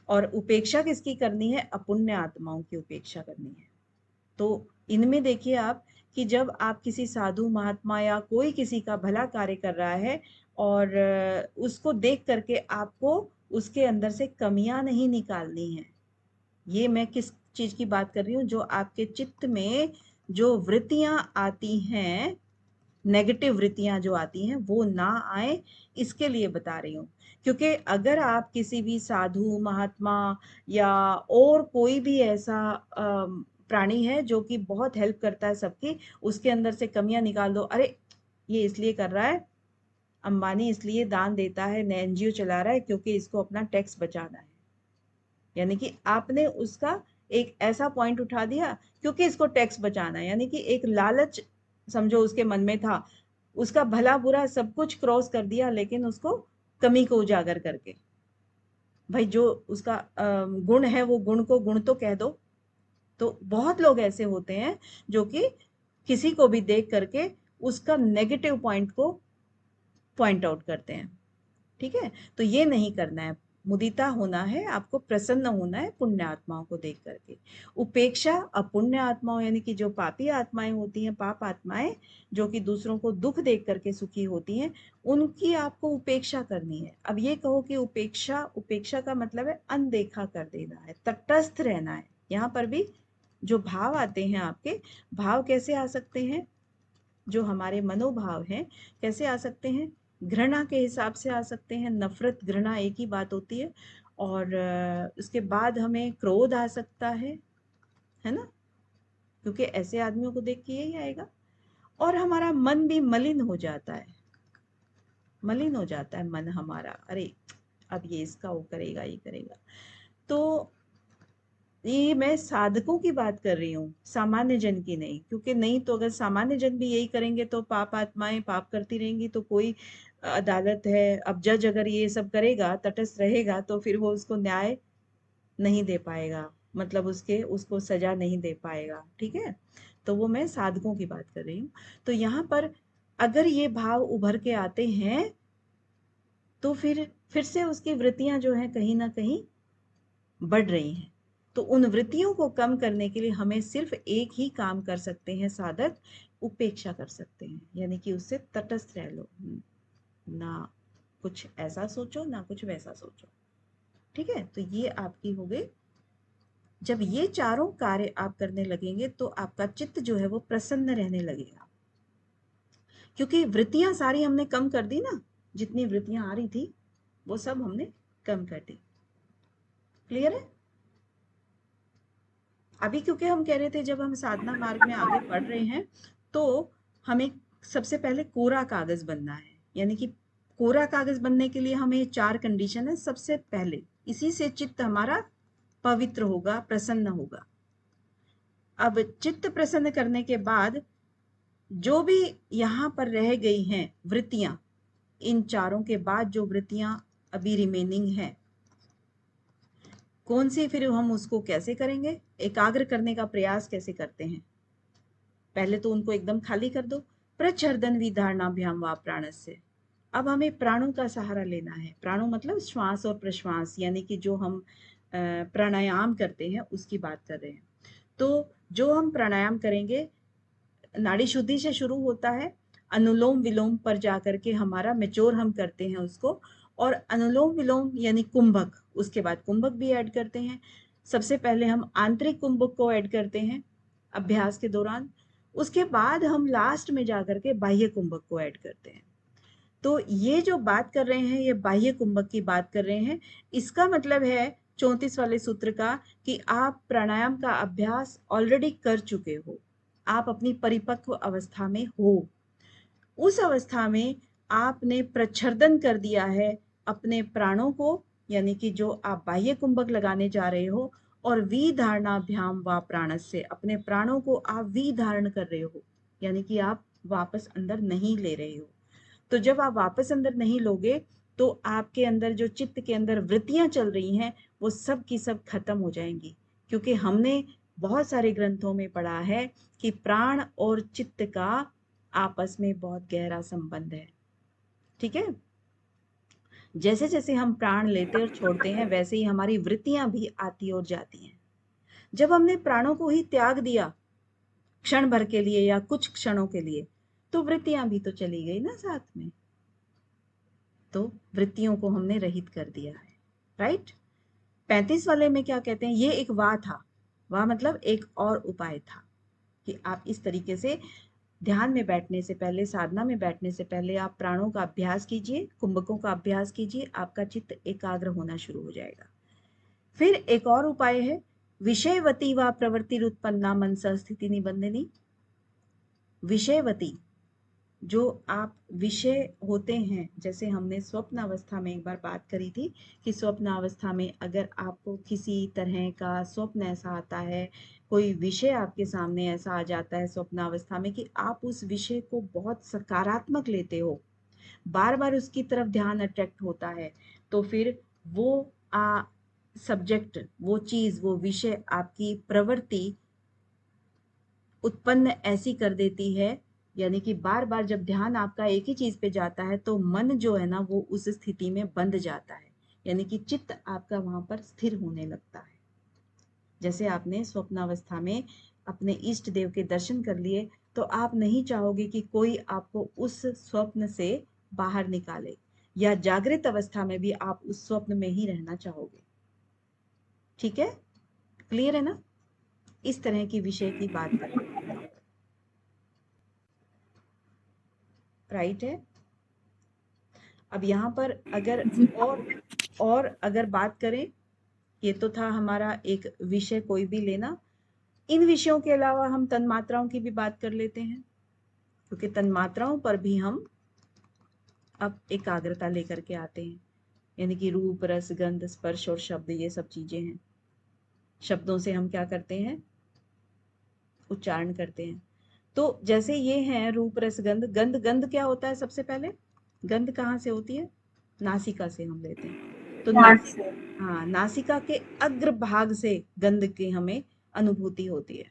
[SPEAKER 1] और उपेक्षा किसकी करनी है? अपुण्य आत्माओं की उपेक्षा करनी है। तो इनमें देखिए आप कि जब आप किसी साधु महात्मा या कोई किसी का भला कार्य कर रहा है और उसको देख करके आपको उसके अंदर से कमियां नहीं निकालनी है। ये मैं किस चीज की बात कर रही हूँ? जो आपके चित्त में जो वृत्तियां आती हैं, नेगेटिव वृत्तियां जो आती हैं वो ना आए, इसके लिए बता रही हूँ। क्योंकि अगर आप किसी भी साधु महात्मा या और कोई भी ऐसा प्राणी है जो कि बहुत हेल्प करता है सबकी, उसके अंदर से कमियां निकाल दो, अरे ये इसलिए कर रहा है, अंबानी इसलिए दान देता है, एनजीओ चला रहा है क्योंकि इसको अपना टैक्स बचाना है। यानी कि आपने उसका एक ऐसा पॉइंट उठा दिया क्योंकि इसको टैक्स बचाना है, यानी कि एक लालच समझो उसके मन में था, उसका भला बुरा सब कुछ क्रॉस कर दिया लेकिन उसको कमी को उजागर करके। भाई जो उसका गुण है वो गुण को गुण तो कह दो। तो बहुत लोग ऐसे होते हैं जो कि किसी को भी देख करके उसका नेगेटिव पॉइंट को पॉइंट आउट करते हैं। ठीक है, तो ये नहीं करना है। मुदिता होना है, आपको प्रसन्न होना है पुण्य आत्माओं को देख करके। उपेक्षा अपुण्य आत्माओं यानी कि जो पापी आत्माएं होती हैं, पाप आत्माएं जो कि दूसरों को दुख देख करके सुखी होती हैं, उनकी आपको उपेक्षा करनी है। अब ये कहो कि उपेक्षा, उपेक्षा का मतलब है अनदेखा कर देना है, तटस्थ रहना है। यहाँ पर भी जो भाव आते हैं आपके, भाव कैसे आ सकते हैं, जो हमारे मनोभाव हैं कैसे आ सकते हैं, घृणा के हिसाब से आ सकते हैं, नफरत घृणा एक ही बात होती है। और उसके बाद हमें क्रोध आ सकता है ना, क्योंकि ऐसे आदमियों को देख के यही आएगा। और हमारा मन भी मलिन हो जाता है, मलिन हो जाता है मन हमारा, अरे अब ये इसका वो करेगा, ये करेगा। तो ये मैं साधकों की बात कर रही हूँ, सामान्य जन की नहीं, क्योंकि नहीं तो अगर सामान्य जन भी यही करेंगे तो पाप आत्माएं पाप करती रहेंगी, तो कोई अदालत है, अब जज अगर ये सब करेगा, तटस्थ रहेगा, तो फिर वो उसको न्याय नहीं दे पाएगा, मतलब उसको सजा नहीं दे पाएगा, ठीक है। तो वो मैं साधकों की बात कर रही हूँ। तो यहाँ पर अगर ये भाव उभर के आते हैं तो फिर से उसकी वृत्तियां जो है कहीं ना कहीं बढ़ रही हैं। तो उन वृत्तियों को कम करने के लिए हमें सिर्फ एक ही काम कर सकते हैं साधक, उपेक्षा कर सकते हैं, यानी कि उससे तटस्थ रह लो, ना कुछ ऐसा सोचो ना कुछ वैसा सोचो, ठीक है। तो ये आपकी हो गई। जब ये चारों कार्य आप करने लगेंगे तो आपका चित्त जो है वो प्रसन्न रहने लगेगा, क्योंकि वृत्तियां सारी हमने कम कर दी ना, जितनी वृत्तियां आ रही थी वो सब हमने कम कर दी। क्लियर है? अभी क्योंकि हम कह रहे थे जब हम साधना मार्ग में आगे बढ़ रहे हैं तो हमें सबसे पहले कोरा कागज बनना है, यानी कि कोरा कागज बनने के लिए हमें 4 कंडीशन है। सबसे पहले इसी से चित्त हमारा पवित्र होगा, प्रसन्न होगा। अब चित्त प्रसन्न करने के बाद जो भी यहाँ पर रह गई हैं वृत्तियां, इन चारों के बाद जो वृत्तियां अभी रिमेनिंग हैं, कौन सी, फिर हम उसको कैसे करेंगे, एकाग्र करने का प्रयास कैसे करते हैं। पहले तो उनको एकदम खाली कर दो। प्रच्छर्दन विधारणाभ्याम वा प्राणस्य। अब हमें प्राणों का सहारा लेना है। प्राणों मतलब श्वास और प्रश्वास, यानी कि जो हम प्राणायाम करते हैं उसकी बात कर रहे हैं। तो जो हम प्राणायाम करेंगे, नाड़ी शुद्धि से शुरू होता है, अनुलोम विलोम पर जाकर के हमारा मेच्योर हम करते हैं उसको, और अनुलोम विलोम यानी कुंभक, उसके बाद कुंभक भी ऐड करते हैं। सबसे पहले हम आंतरिक कुंभक को ऐड करते हैं अभ्यास के दौरान, उसके बाद हम लास्ट में जाकर के बाह्य कुंभक को ऐड करते हैं। तो ये जो बात कर रहे हैं ये बाह्य कुंभक की बात कर रहे हैं। इसका मतलब है 34 वाले सूत्र का कि आप प्राणायाम का अभ्यास ऑलरेडी कर चुके हो, आप अपनी परिपक्व अवस्था में हो। उस अवस्था में आपने प्रच्छर्दन कर दिया है अपने प्राणों को, यानी कि जो आप बाह्य कुंभक लगाने जा रहे हो, और विधारणाभ्याम वा प्राणस्य, अपने प्राणों को आप विधारण कर रहे हो, यानी कि आप वापस अंदर नहीं ले रहे हो। तो जब आप वापस अंदर नहीं लोगे तो आपके अंदर जो चित्त के अंदर वृत्तियां चल रही हैं वो सब की सब खत्म हो जाएंगी, क्योंकि हमने बहुत सारे ग्रंथों में पढ़ा है कि प्राण और चित्त का आपस में बहुत गहरा संबंध है, ठीक है। जैसे जैसे हम प्राण लेते और छोड़ते हैं वैसे ही हमारी वृत्तियां भी आती और जाती हैं। जब हमने प्राणों को ही त्याग दिया क्षण भर के लिए या कुछ क्षणों के लिए, तो वृत्तियां भी तो चली गई ना साथ में, तो वृत्तियों को हमने रहित कर दिया है, राइट। 35 वाले में क्या कहते हैं, ये एक वाह था, वाह मतलब एक और उपाय था कि आप इस तरीके से ध्यान में बैठने से पहले, साधना में बैठने से पहले आप प्राणों का अभ्यास कीजिए, कुंभकों का अभ्यास कीजिए, आपका चित्त एकाग्र होना शुरू हो जाएगा। फिर एक और उपाय है, विषयवती व प्रवृत्ति उत्पन्ना मनसा स्थिति निबंधनी। विषयवती, जो आप विषय होते हैं, जैसे हमने स्वप्न अवस्था में एक बार बात करी थी कि स्वप्न अवस्था में अगर आपको किसी तरह का स्वप्न ऐसा आता है, कोई विषय आपके सामने ऐसा आ जाता है स्वप्न अवस्था में कि आप उस विषय को बहुत सकारात्मक लेते हो, बार बार उसकी तरफ ध्यान अट्रैक्ट होता है, तो फिर वो सब्जेक्ट, वो चीज, वो विषय आपकी प्रवृत्ति उत्पन्न ऐसी कर देती है, यानी कि बार बार जब ध्यान आपका एक ही चीज पे जाता है तो मन जो है ना वो उस स्थिति में बंध जाता है, यानी कि चित्त आपका वहां पर स्थिर होने लगता है। जैसे आपने स्वप्नावस्था में अपने इष्ट देव के दर्शन कर लिए, तो आप नहीं चाहोगे कि कोई आपको उस स्वप्न से बाहर निकाले, या जागृत अवस्था में भी आप उस स्वप्न में ही रहना चाहोगे, ठीक है। क्लियर है ना? इस तरह की विषय की बात कर रहे हैं यहाँ पर, राइट है। अब यहाँ पर अगर और अगर बात करें, ये तो था हमारा एक विषय कोई भी लेना। इन विषयों के अलावा हम तन्मात्राओं की भी बात कर लेते हैं, क्योंकि तन्मात्राओं पर भी हम अब एकाग्रता लेकर के आते हैं, यानी कि रूप, रस, गंध, स्पर्श और शब्द, ये सब चीजें हैं। शब्दों से हम क्या करते हैं, उच्चारण करते हैं। तो जैसे ये हैं रूप, रस, गंध। गंध, गंध क्या होता है? सबसे पहले गंध कहाँ से होती है? नासिका से हम लेते हैं। तो हाँ, नासिका के अग्रभाग से गंध की हमें अनुभूति होती है।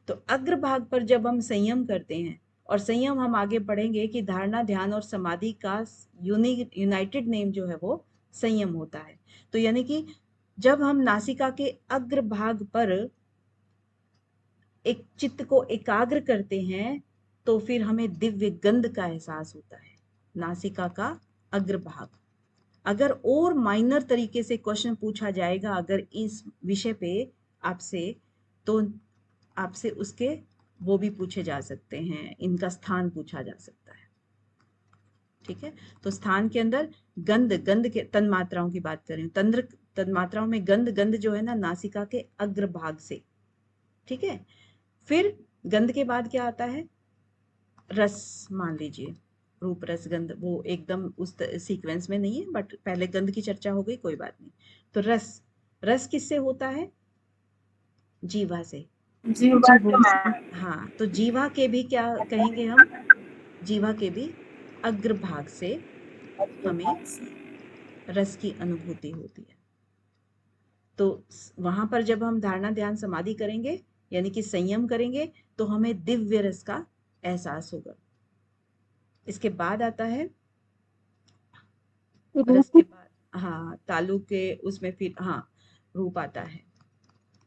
[SPEAKER 1] तो अग्रभाग पर जब हम संयम करते हैं, और संयम हम आगे पढ़ेंगे कि धारणा, ध्यान और समाधि का यूनाइटेड नेम जो है वो संयम होता है। तो यानी कि जब हम नासिका के अग्रभाग पर एक चित्त को एकाग्र करते हैं, तो फिर हमें दिव्य गंध का एहसास होता है। नासिका का अग्रभाग। अगर और माइनर तरीके से क्वेश्चन पूछा जाएगा अगर इस विषय पे आपसे, तो आपसे उसके वो भी पूछे जा सकते हैं, इनका स्थान पूछा जा सकता है। ठीक है, तो स्थान के अंदर गंध, गंध के तन्मात्राओं की बात करें, तन्मात्राओं में गंध, गंध जो है ना नासिका के अग्रभाग से। ठीक है, फिर गंध के बाद क्या आता है? रस। मान लीजिए रूप, रस, गंध, वो एकदम उस सीक्वेंस में नहीं है, बट पहले गंध की चर्चा हो गई, कोई बात नहीं। तो रस, रस किससे होता है? जीवा से। हाँ, तो जीवा के भी क्या कहेंगे हम? जीवा के भी अग्रभाग से हमें रस की अनुभूति होती है। तो वहां पर जब हम धारणा, ध्यान, समाधि करेंगे, यानी कि संयम करेंगे, तो हमें दिव्य रस का एहसास होगा। इसके बाद आता है रस के बाद, हाँ, तालु के उसमें फिर हाँ रूप आता है।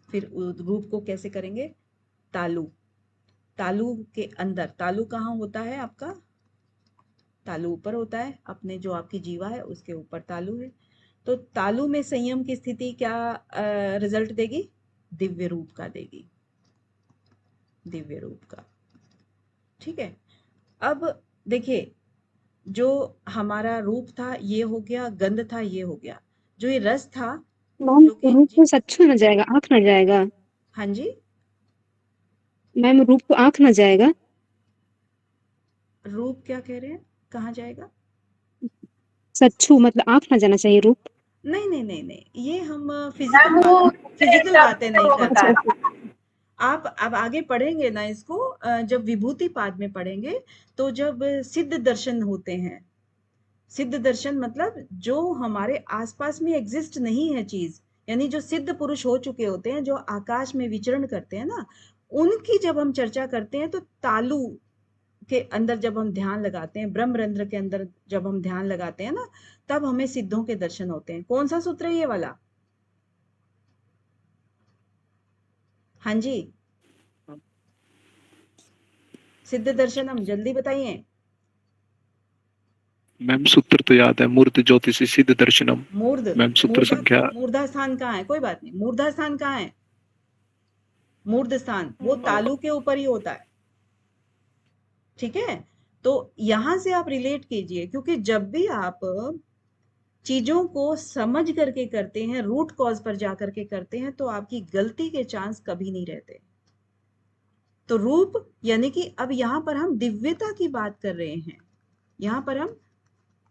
[SPEAKER 1] फिर रूप को कैसे करेंगे? तालु, तालु के अंदर, तालु कहाँ होता है आपका? तालु ऊपर होता है, अपने जो आपकी जीवा है उसके ऊपर तालु है। तो तालु में संयम की स्थिति क्या रिजल्ट देगी? दिव्य रूप का देगी, दिव्य रूप का। ठीक है, अब देखिए, जो हमारा रूप था ये हो गया, गंध था ये हो गया, जो ये रस था
[SPEAKER 2] मैम
[SPEAKER 1] जो कि
[SPEAKER 2] रूप को सच्चू न जाएगा, आँख न जाएगा।
[SPEAKER 1] हाँ जी,
[SPEAKER 2] मैम रूप को आँख न जाएगा।
[SPEAKER 1] रूप क्या कह रहे हैं, कहाँ जाएगा?
[SPEAKER 2] सच्चू मतलब आँख न जाना चाहिए रूप।
[SPEAKER 1] नहीं नहीं नहीं नहीं, ये हम फिजिकल बातें नहीं कर रहे हैं। आप अब आगे पढ़ेंगे ना इसको, जब विभूति पाद में पढ़ेंगे, तो जब सिद्ध दर्शन होते हैं, सिद्ध दर्शन मतलब जो हमारे आसपास में एग्जिस्ट नहीं है चीज, यानी जो सिद्ध पुरुष हो चुके होते हैं, जो आकाश में विचरण करते हैं ना, उनकी जब हम चर्चा करते हैं, तो तालु के अंदर जब हम ध्यान लगाते हैं, ब्रह्मरंध्र के अंदर जब हम ध्यान लगाते हैं ना, तब हमें सिद्धों के दर्शन होते हैं। कौन सा सूत्र है ये वाला? हाँ जी, सिद्ध दर्शन, हम जल्दी बताइए।
[SPEAKER 3] मैम सूत्र तो याद है, मूर्त ज्योतिषी सिद्ध दर्शनम।
[SPEAKER 1] मूर्ध,
[SPEAKER 3] मैम सूत्र संख्या
[SPEAKER 1] मूर्धा स्थान कहाँ है? कोई बात नहीं, मूर्धा स्थान कहाँ है? मूर्ध स्थान वो तालु के ऊपर ही होता है। ठीक है, तो यहां से आप रिलेट कीजिए, क्योंकि जब भी आप चीजों को समझ करके करते हैं, रूट कॉज पर जा करके करते हैं, तो आपकी गलती के चांस कभी नहीं रहते। तो रूप यानी कि अब यहां पर हम दिव्यता की बात कर रहे हैं, यहां पर हम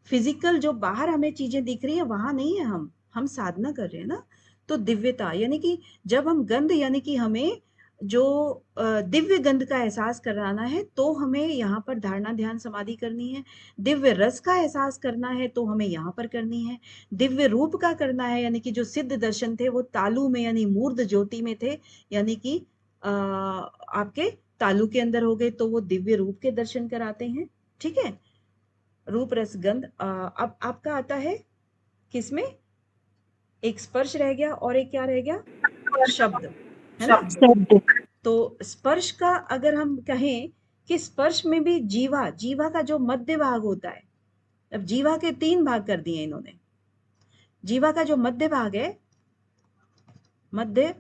[SPEAKER 1] फिजिकल जो बाहर हमें चीजें दिख रही है वहां नहीं है, हम साधना कर रहे हैं ना। तो दिव्यता यानी कि जब हम गंध, यानी कि हमें जो दिव्य गंध का एहसास कराना है, तो हमें यहाँ पर धारणा, ध्यान, समाधि करनी है। दिव्य रस का एहसास करना है तो हमें यहाँ पर करनी है। दिव्य रूप का करना है, यानी कि जो सिद्ध दर्शन थे वो तालु में, यानी मूर्ध ज्योति में थे, यानी कि आपके तालु के अंदर हो गए, तो वो दिव्य रूप के दर्शन कराते हैं। ठीक है, रूप, रस, गंध। अब आपका आता है किसमें? एक स्पर्श रह गया और एक क्या रह गया? शब्द, है ना?
[SPEAKER 2] शब्द।
[SPEAKER 1] तो स्पर्श का अगर हम कहें कि स्पर्श में भी जीवा, जीवा का जो मध्य भाग होता है, अब जीवा के 3 भाग कर दिए इन्होंने। जीवा का जो मध्य भाग है, मध्य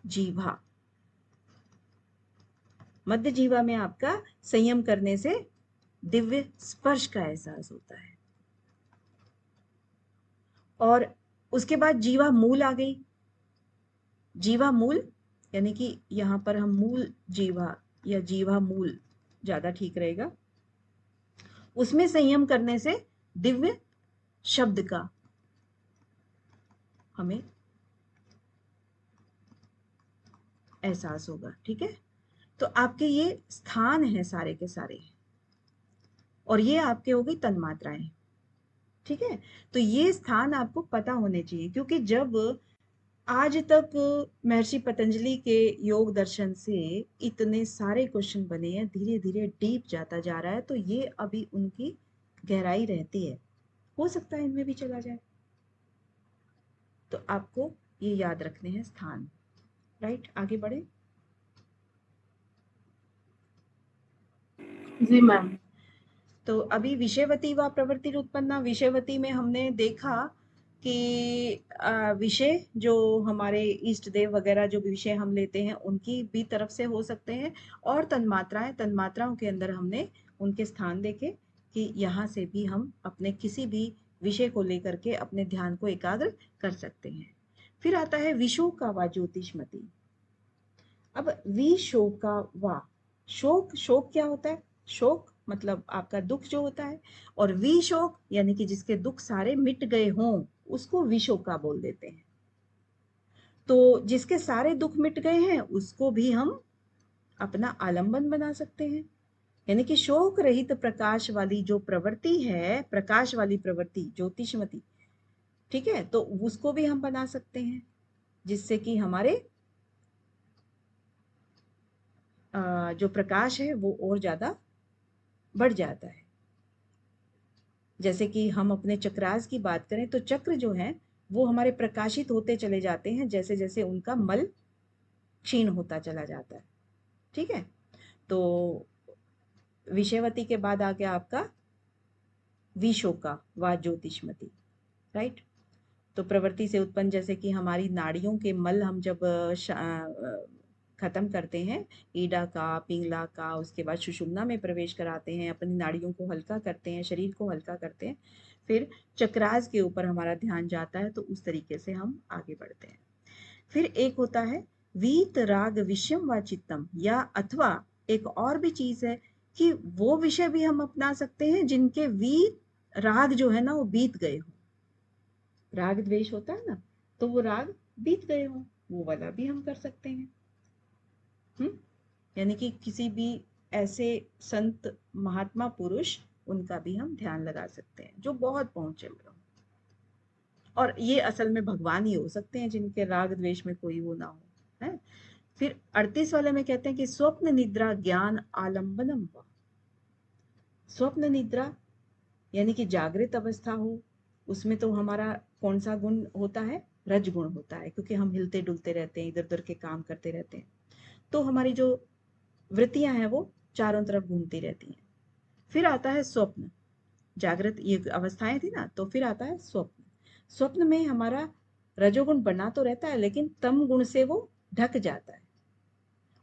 [SPEAKER 1] जीवा, मध्य जीवा में आपका संयम करने से दिव्य स्पर्श का एहसास होता है। और उसके बाद जीवा मूल आ गई। जीवा मूल यानी कि यहां पर हम मूल जीवा या जीवा मूल ज्यादा ठीक रहेगा। उसमें संयम करने से दिव्य शब्द का हमें एहसास होगा। ठीक है, तो आपके ये स्थान है सारे के सारे, और ये आपके हो गई तन्मात्राएं। ठीक है, तो ये स्थान आपको पता होने चाहिए, क्योंकि जब आज तक महर्षि पतंजलि के योग दर्शन से इतने सारे क्वेश्चन बने हैं, धीरे धीरे डीप जाता जा रहा है, तो ये अभी उनकी गहराई रहती है, हो सकता है इनमें भी चला जाए। तो आपको ये याद रखने हैं स्थान। राइट, आगे बढ़े।
[SPEAKER 2] जी मैम।
[SPEAKER 1] तो अभी विषयवती व प्रवृत्ति उत्पन्ना, विषयवती में हमने देखा कि विषय जो हमारे इष्ट देव वगैरह जो विषय हम लेते हैं उनकी भी तरफ से हो सकते हैं, और तन्मात्राएं, तन्मात्राओं के अंदर हमने उनके स्थान देखे कि यहाँ से भी हम अपने किसी भी विषय को लेकर के अपने ध्यान को एकाग्र कर सकते हैं। फिर आता है विशोका व ज्योतिषमती। अब विशोका व, शोक, शोक क्या होता है? शोक मतलब आपका दुख जो होता है, और विशोक यानी कि जिसके दुख सारे मिट गए हों उसको विशोका बोल देते हैं। तो जिसके सारे दुख मिट गए हैं उसको भी हम अपना आलंबन बना सकते हैं, यानी कि शोक रहित प्रकाश वाली जो प्रवृत्ति है, प्रकाश वाली प्रवृत्ति ज्योतिषमती, ठीक है, तो उसको भी हम बना सकते हैं, जिससे कि हमारे जो प्रकाश है वो और ज्यादा बढ़ जाता है। जैसे कि हम अपने चक्रास की बात करें तो चक्र जो है वो हमारे प्रकाशित होते चले जाते हैं जैसे जैसे उनका मल क्षीण होता चला जाता है। ठीक है, तो विषयवती के बाद आ गया आपका विशोका व ज्योतिषमती। राइट, तो प्रवृत्ति से उत्पन्न, जैसे कि हमारी नाड़ियों के मल हम जब खत्म करते हैं, ईडा का, पिंगला का, उसके बाद सुषुम्ना में प्रवेश कराते हैं, अपनी नाड़ियों को हल्का करते हैं, शरीर को हल्का करते हैं, फिर चक्रास के ऊपर हमारा ध्यान जाता है, तो उस तरीके से हम आगे बढ़ते हैं। फिर एक होता है वीत राग विषयम व चित्तम, या अथवा एक और भी चीज है कि वो विषय भी हम अपना सकते हैं जिनके वीत राग जो है ना वो बीत गए हो। राग द्वेष होता है ना, तो वो राग बीत गए हो, वो वाला भी हम कर सकते हैं। यानी कि किसी भी ऐसे संत महात्मा पुरुष, उनका भी हम ध्यान लगा सकते हैं जो बहुत पहुंचे हुए हो, और ये असल में भगवान ही हो सकते हैं जिनके राग द्वेष में कोई वो ना हो, है। फिर 38 वाले में कहते हैं कि स्वप्न निद्रा ज्ञान आलंबनम वा। स्वप्न निद्रा यानी कि जागृत अवस्था हो, उसमें तो हमारा कौन सा गुण होता है? रज गुण होता है, क्योंकि हम हिलते डुलते रहते हैं, इधर उधर के काम करते रहते हैं, तो हमारी जो वृत्तियां हैं वो चारों तरफ घूमती रहती हैं। फिर आता है स्वप्न, जागृत ये अवस्थाएं थी ना, तो फिर आता है स्वप्न। स्वप्न में हमारा रजोगुण बना तो रहता है, लेकिन तम गुण से वो ढक जाता है,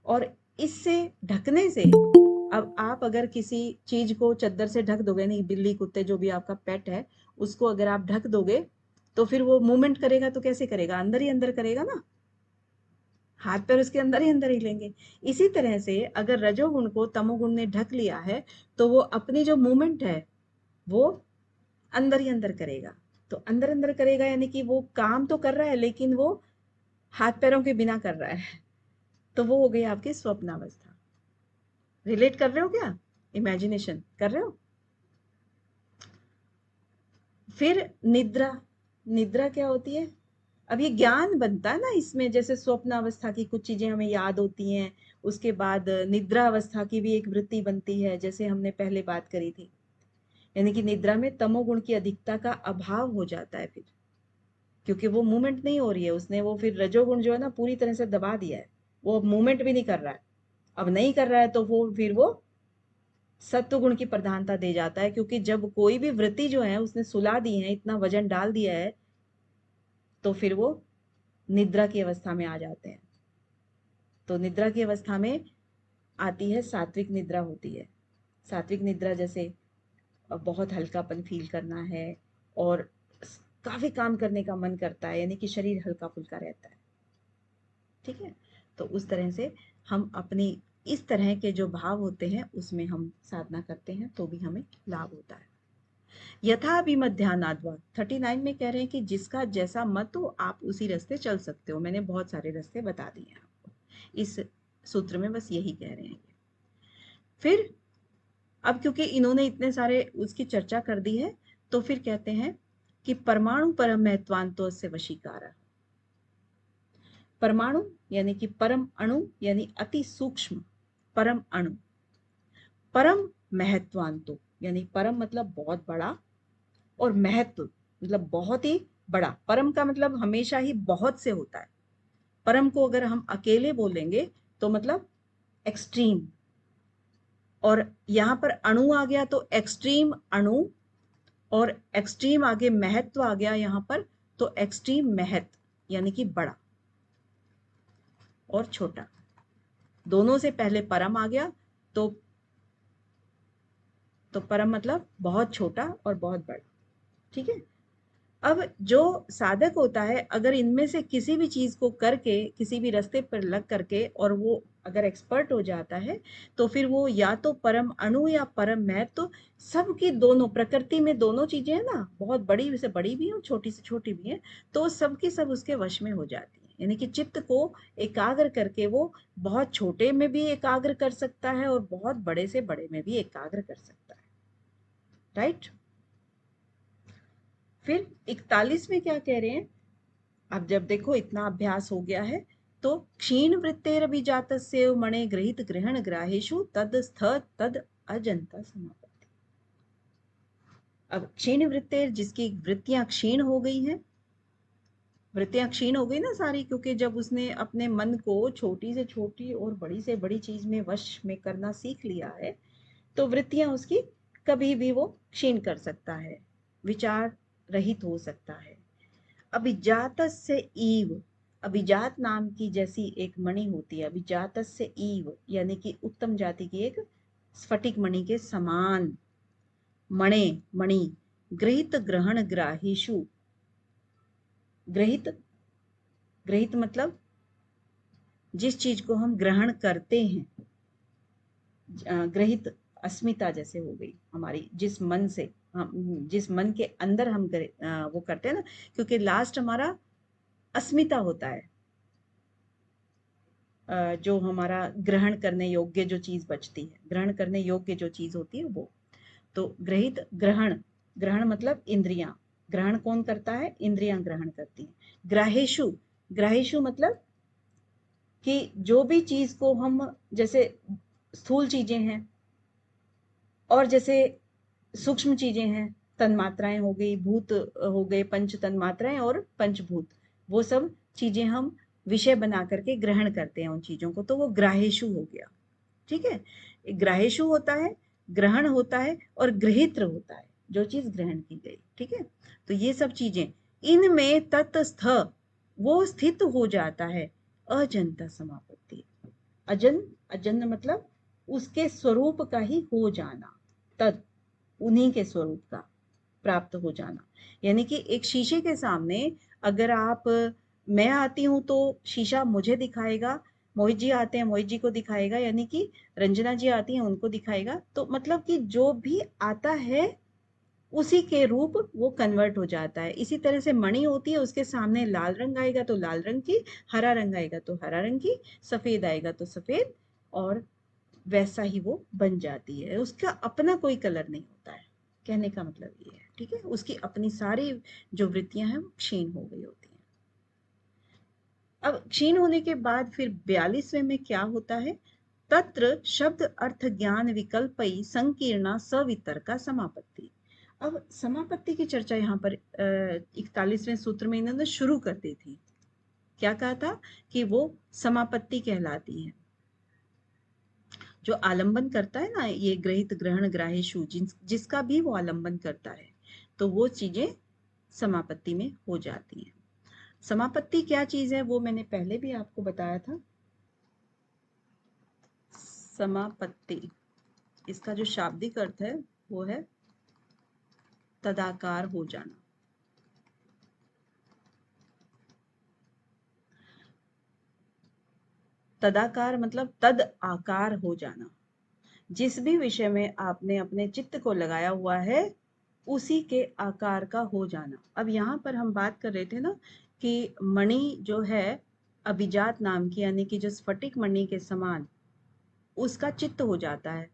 [SPEAKER 1] और इससे ढकने से, अब आप अगर किसी चीज को चद्दर से ढक दोगे, नहीं, बिल्ली कुत्ते जो भी आपका पेट है उसको अगर आप ढक दोगे तो फिर वो मूवमेंट करेगा तो कैसे करेगा? अंदर ही अंदर करेगा ना, हाथ पैर उसके अंदर ही अंदर हिलेंगे। इसी तरह से अगर रजोगुण को तमोगुण ने ढक लिया है तो वो अपनी जो मूवमेंट है वो अंदर ही अंदर करेगा। तो अंदर अंदर करेगा यानी कि वो काम तो कर रहा है लेकिन वो हाथ पैरों के बिना कर रहा है, तो वो हो गई आपकी स्वप्नावस्था। रिलेट कर रहे हो क्या? इमेजिनेशन कर रहे हो? फिर निद्रा, निद्रा क्या होती है? अब ये ज्ञान बनता है ना इसमें, जैसे स्वप्न अवस्था की कुछ चीजें हमें याद होती हैं, उसके बाद निद्रा अवस्था की भी एक वृत्ति बनती है, जैसे हमने पहले बात करी थी, यानी कि निद्रा में तमोगुण की अधिकता का अभाव हो जाता है फिर, क्योंकि वो मूवमेंट नहीं हो रही है, उसने वो फिर रजोगुण जो है ना पूरी तरह से दबा दिया है, वो अब मूवमेंट भी नहीं कर रहा है। अब नहीं कर रहा है तो वो फिर वो सत्व गुण की प्रधानता दे जाता है, क्योंकि जब कोई भी वृत्ति जो है उसने सुला दी है, इतना वजन डाल दिया है, तो फिर वो निद्रा की अवस्था में आ जाते हैं। तो निद्रा की अवस्था में आती है सात्विक निद्रा होती है। सात्विक निद्रा जैसे बहुत हल्कापन फील करना है और काफी काम करने का मन करता है, यानी कि शरीर हल्का फुल्का रहता है। ठीक है, तो उस तरह से हम अपनी इस तरह के जो भाव होते हैं उसमें हम साधना करते हैं तो भी हमें लाभ होता है। यथा अभिमध्यानाद्वा 39 में कह रहे हैं कि जिसका जैसा मत हो आप उसी रास्ते चल सकते हो। मैंने बहुत सारे रास्ते बता दिए हैं आपको, इस सूत्र में बस यही कह रहे हैं। फिर अब क्योंकि इन्होंने इतने सारे उसकी चर्चा कर दी है तो फिर कहते हैं कि परमाणु परम महत्वांतो से वशीकार। परमाणु यानी कि परम अणु यानी अति सूक्ष्म परम अणु, परम महत्वांतो यानी परम मतलब बहुत बड़ा और महत्व मतलब बहुत ही बड़ा। परम का मतलब हमेशा ही बहुत से होता है। परम को अगर हम अकेले बोलेंगे तो मतलब एक्सट्रीम, और यहां पर अणु आ गया तो एक्सट्रीम अणु, और एक्सट्रीम आगे महत्व आ गया यहां पर तो एक्सट्रीम महत्व यानी कि बड़ा और छोटा। दोनों से पहले परम आ गया तो परम मतलब बहुत छोटा और बहुत बड़ा। ठीक है, अब जो साधक होता है अगर इनमें से किसी भी चीज को करके किसी भी रास्ते पर लग करके और वो अगर एक्सपर्ट हो जाता है तो फिर वो या तो परम अणु या परम महत्व, तो सबकी दोनों प्रकृति में दोनों चीजें हैं ना, बहुत बड़ी से बड़ी भी है और छोटी से छोटी भी है, तो सबकी सब उसके वश में हो जाती है। यानी कि चित्त को एकाग्र करके वो बहुत छोटे में भी एकाग्र कर सकता है और बहुत बड़े से बड़े में भी एकाग्र कर सकता है। राइट। फिर 41 में क्या कह रहे हैं, अब जब देखो इतना अभ्यास हो गया है तो क्षीण वृत्तेरभिजातस्य मणे गृहीत ग्रहण ग्राहेषु तद स्थ तद अजंता समापत्ति। अब क्षीण वृत्तेर जिसकी वृत्तियां क्षीण हो गई हैं, वृत्तियां क्षीण हो गई ना सारी, क्योंकि जब उसने अपने मन को छोटी से छोटी और बड़ी से बड़ी चीज में वश में करना सीख लिया है तो वृत्तियां उसकी कभी भी वो क्षीण कर सकता है, विचार रहित हो सकता है। अभिजातस्य ईव, अभिजात नाम की जैसी एक मणि होती है, अभिजातस्य ईव यानी कि उत्तम जाति की एक स्फटिक मणि के समान मणे मणि गृहित ग्रहण ग्राहीषु, गृहित गृहित मतलब जिस चीज को हम ग्रहण करते हैं, गृहित अस्मिता जैसे हो गई हमारी, जिस मन से हम जिस मन के अंदर हम वो करते हैं ना, क्योंकि लास्ट हमारा अस्मिता होता है, जो हमारा ग्रहण करने योग्य जो चीज बचती है, ग्रहण करने योग्य जो चीज होती है वो। तो ग्रहित ग्रहण, ग्रहण मतलब इंद्रियां, ग्रहण कौन करता है, इंद्रियां ग्रहण करती हैं। ग्राहेषु, ग्राहेषु मतलब कि जो भी चीज को हम, जैसे स्थूल चीजें हैं और जैसे सूक्ष्म चीजें हैं, तन्मात्राएं हो गई, भूत हो गए, पंच तन्मात्राएं और पंचभूत, वो सब चीजें हम विषय बना करके ग्रहण करते हैं उन चीजों को, तो वो ग्राहेषु हो गया। ठीक है, ग्राहेषु होता है, ग्रहण होता है और गृहीत्र होता है जो चीज ग्रहण की गई। ठीक है, तो ये सब चीजें इनमें तटस्थ वो स्थित हो जाता है, अजंता समापत्ति। अजन, अजन मतलब उसके स्वरूप का ही हो जाना, तद उन्हीं के स्वरूप का प्राप्त हो जाना। यानी कि एक शीशे के सामने अगर आप, मैं आती हूं तो शीशा मुझे दिखाएगा, मोहित जी आते हैं मोहित जी को दिखाएगा, यानी कि रंजना जी आती हैं उनको दिखाएगा, तो मतलब कि जो भी आता है उसी के रूप वो कन्वर्ट हो जाता है। इसी तरह से मणि होती है, उसके सामने लाल रंग आएगा तो लाल रंग की, हरा रंग आएगा तो हरा रंग की, सफेद आएगा तो सफेद, और वैसा ही वो बन जाती है। उसका अपना कोई कलर नहीं होता है, कहने का मतलब ये है। ठीक है, उसकी अपनी सारी जो वृत्तियां हैं वो क्षीण हो गई होती हैं। अब क्षीण होने के बाद फिर 42वें में क्या होता है, तत्र शब्द अर्थ ज्ञान विकल्पई संकीर्णा सवितर्का समापत्ति। अब समापत्ति की चर्चा यहाँ पर 41वें सूत्र में इन्होंने शुरू कर दी थी। क्या कहा था कि वो समापत्ति कहलाती है, जो आलंबन करता है ना, ये ग्रहित ग्रहण ग्राहेषु, जिसका भी वो आलंबन करता है तो वो चीजें समापत्ति में हो जाती हैं। समापत्ति क्या चीज है वो मैंने पहले भी आपको बताया था। समापत्ति, इसका जो शाब्दिक अर्थ है वो है तदाकार हो जाना। तदाकार मतलब तद आकार हो जाना। जिस भी विषय में आपने अपने चित्त को लगाया हुआ है उसी के आकार का हो जाना। अब यहाँ पर हम बात कर रहे थे ना कि मणि जो है अभिजात नाम की, यानी कि जो स्फटिक मणि के समान उसका चित्त हो जाता है।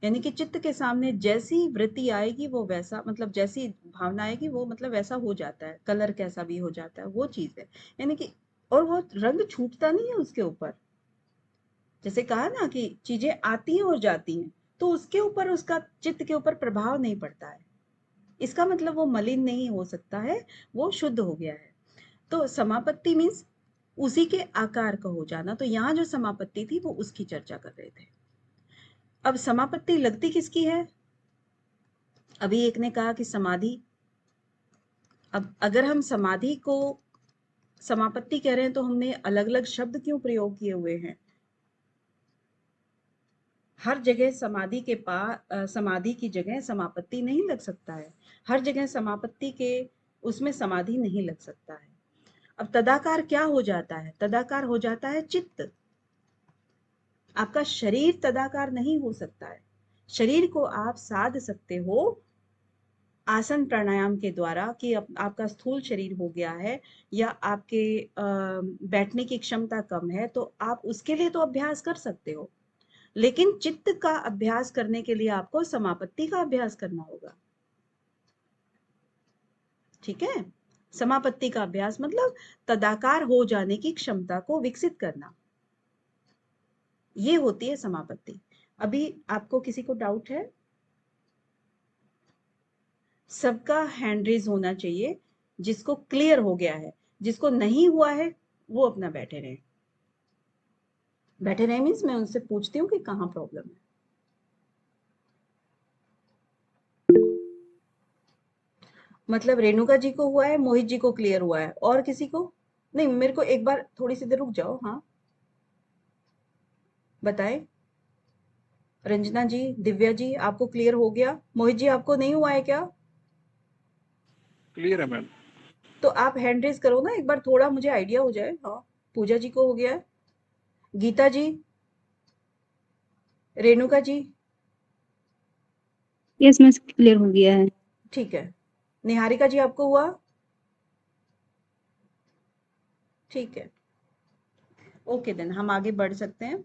[SPEAKER 1] यानी कि चित्त के सामने जैसी वृत्ति आएगी वो वैसा, मतलब जैसी भावना आएगी वो मतलब वैसा हो जाता है, कलर कैसा भी हो जाता है, वो चीज है। यानी कि और वो रंग छूटता नहीं है उसके ऊपर। जैसे कहा ना कि चीजें आती हैं और जाती हैं, तो उसके ऊपर, उसका चित्त के ऊपर प्रभाव नहीं पड़ता है। इसका मतलब वो मलिन नहीं हो सकता है, वो शुद्ध हो गया है। तो समापत्ति मीन्स उसी के आकार का हो जाना। तो यहाँ जो समापत्ति थी वो उसकी चर्चा कर रहे थे। अब समापत्ति लगती किसकी है? अभी एक ने कहा कि समाधि। अब अगर हम समाधि को समापत्ति कह रहे हैं तो हमने अलग अलग शब्द क्यों प्रयोग किए हुए हैं? हर जगह समाधि के पास समाधि की जगह समापत्ति नहीं लग सकता है, हर जगह समापत्ति के उसमें समाधि नहीं लग सकता है। अब तदाकार क्या हो जाता है? तदाकार हो जाता है चित्त। आपका शरीर तदाकार नहीं हो सकता है। शरीर को आप साध सकते हो आसन प्राणायाम के द्वारा कि आपका स्थूल शरीर हो गया है या आपके बैठने की क्षमता कम है, तो आप उसके लिए तो अभ्यास कर सकते हो, लेकिन चित्त का अभ्यास करने के लिए आपको समापत्ति का अभ्यास करना होगा। ठीक है? समापत्ति का अभ्यास मतलब तदाकार हो जाने की क्षमता को विकसित करना, ये होती है समापत्ति। अभी आपको किसी को डाउट है? सबका हैंड रेज होना चाहिए जिसको क्लियर हो गया है। जिसको नहीं हुआ है वो अपना बैठे रहे। बैठे रहे मीन्स मैं उनसे पूछती हूँ कि कहाँ प्रॉब्लम है। मतलब रेणुका जी को हुआ है, मोहित जी को क्लियर हुआ है, और किसी को नहीं? मेरे को एक बार थोड़ी सी देर रुक जाओ। हाँ बताएं। रंजना जी, दिव्या जी, आपको क्लियर हो गया? मोहित जी आपको नहीं हुआ है क्या?
[SPEAKER 3] क्लियर है मैम।
[SPEAKER 1] तो आप हैंड रेज करो ना एक बार, थोड़ा मुझे आइडिया हो जाए। हाँ, पूजा जी को हो गया है, गीता जी, Renuka ji,
[SPEAKER 2] yes miss, clear हो गया है।
[SPEAKER 1] ठीक है। निहारिका जी आपको हुआ? ठीक है, ओके देन हम आगे बढ़ सकते हैं।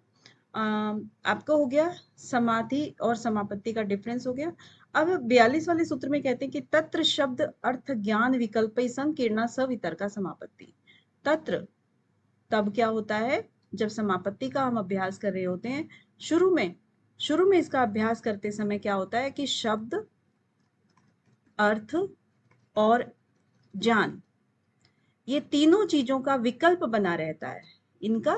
[SPEAKER 1] आपको हो गया समाधि और समापत्ति का डिफरेंस हो गया। अब 42 वाले सूत्र में कहते हैं कि तत्र शब्द अर्थ ज्ञान विकल्प संकीर्णा सवितर्का समापत्ति। तत्र तब क्या होता है? जब समापत्ति का हम अभ्यास कर रहे होते हैं, शुरू में इसका अभ्यास करते समय क्या होता है कि शब्द, अर्थ और ज्ञान, ये तीनों चीजों का विकल्प बना रहता है। इनका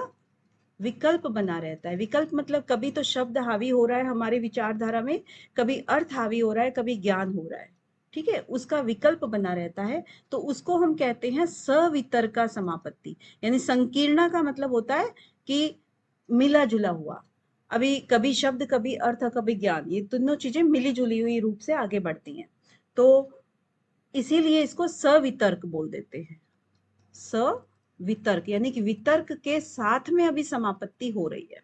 [SPEAKER 1] विकल्प बना रहता है। विकल्प मतलब कभी तो शब्द हावी हो रहा है हमारे विचारधारा में, कभी अर्थ हावी हो रहा है, कभी ज्ञान हो रहा है। ठीक है, उसका विकल्प बना रहता है, तो उसको हम कहते हैं सवितर्का समापत्ति। यानी संकीर्णा का मतलब होता है कि मिला जुला हुआ। अभी कभी शब्द, कभी अर्थ, कभी ज्ञान, ये तीनों चीजें मिली जुली हुई रूप से आगे बढ़ती हैं, तो इसीलिए इसको सवितर्क बोल देते हैं। सवितर्क यानी कि वितर्क के साथ में अभी समापत्ति हो रही है।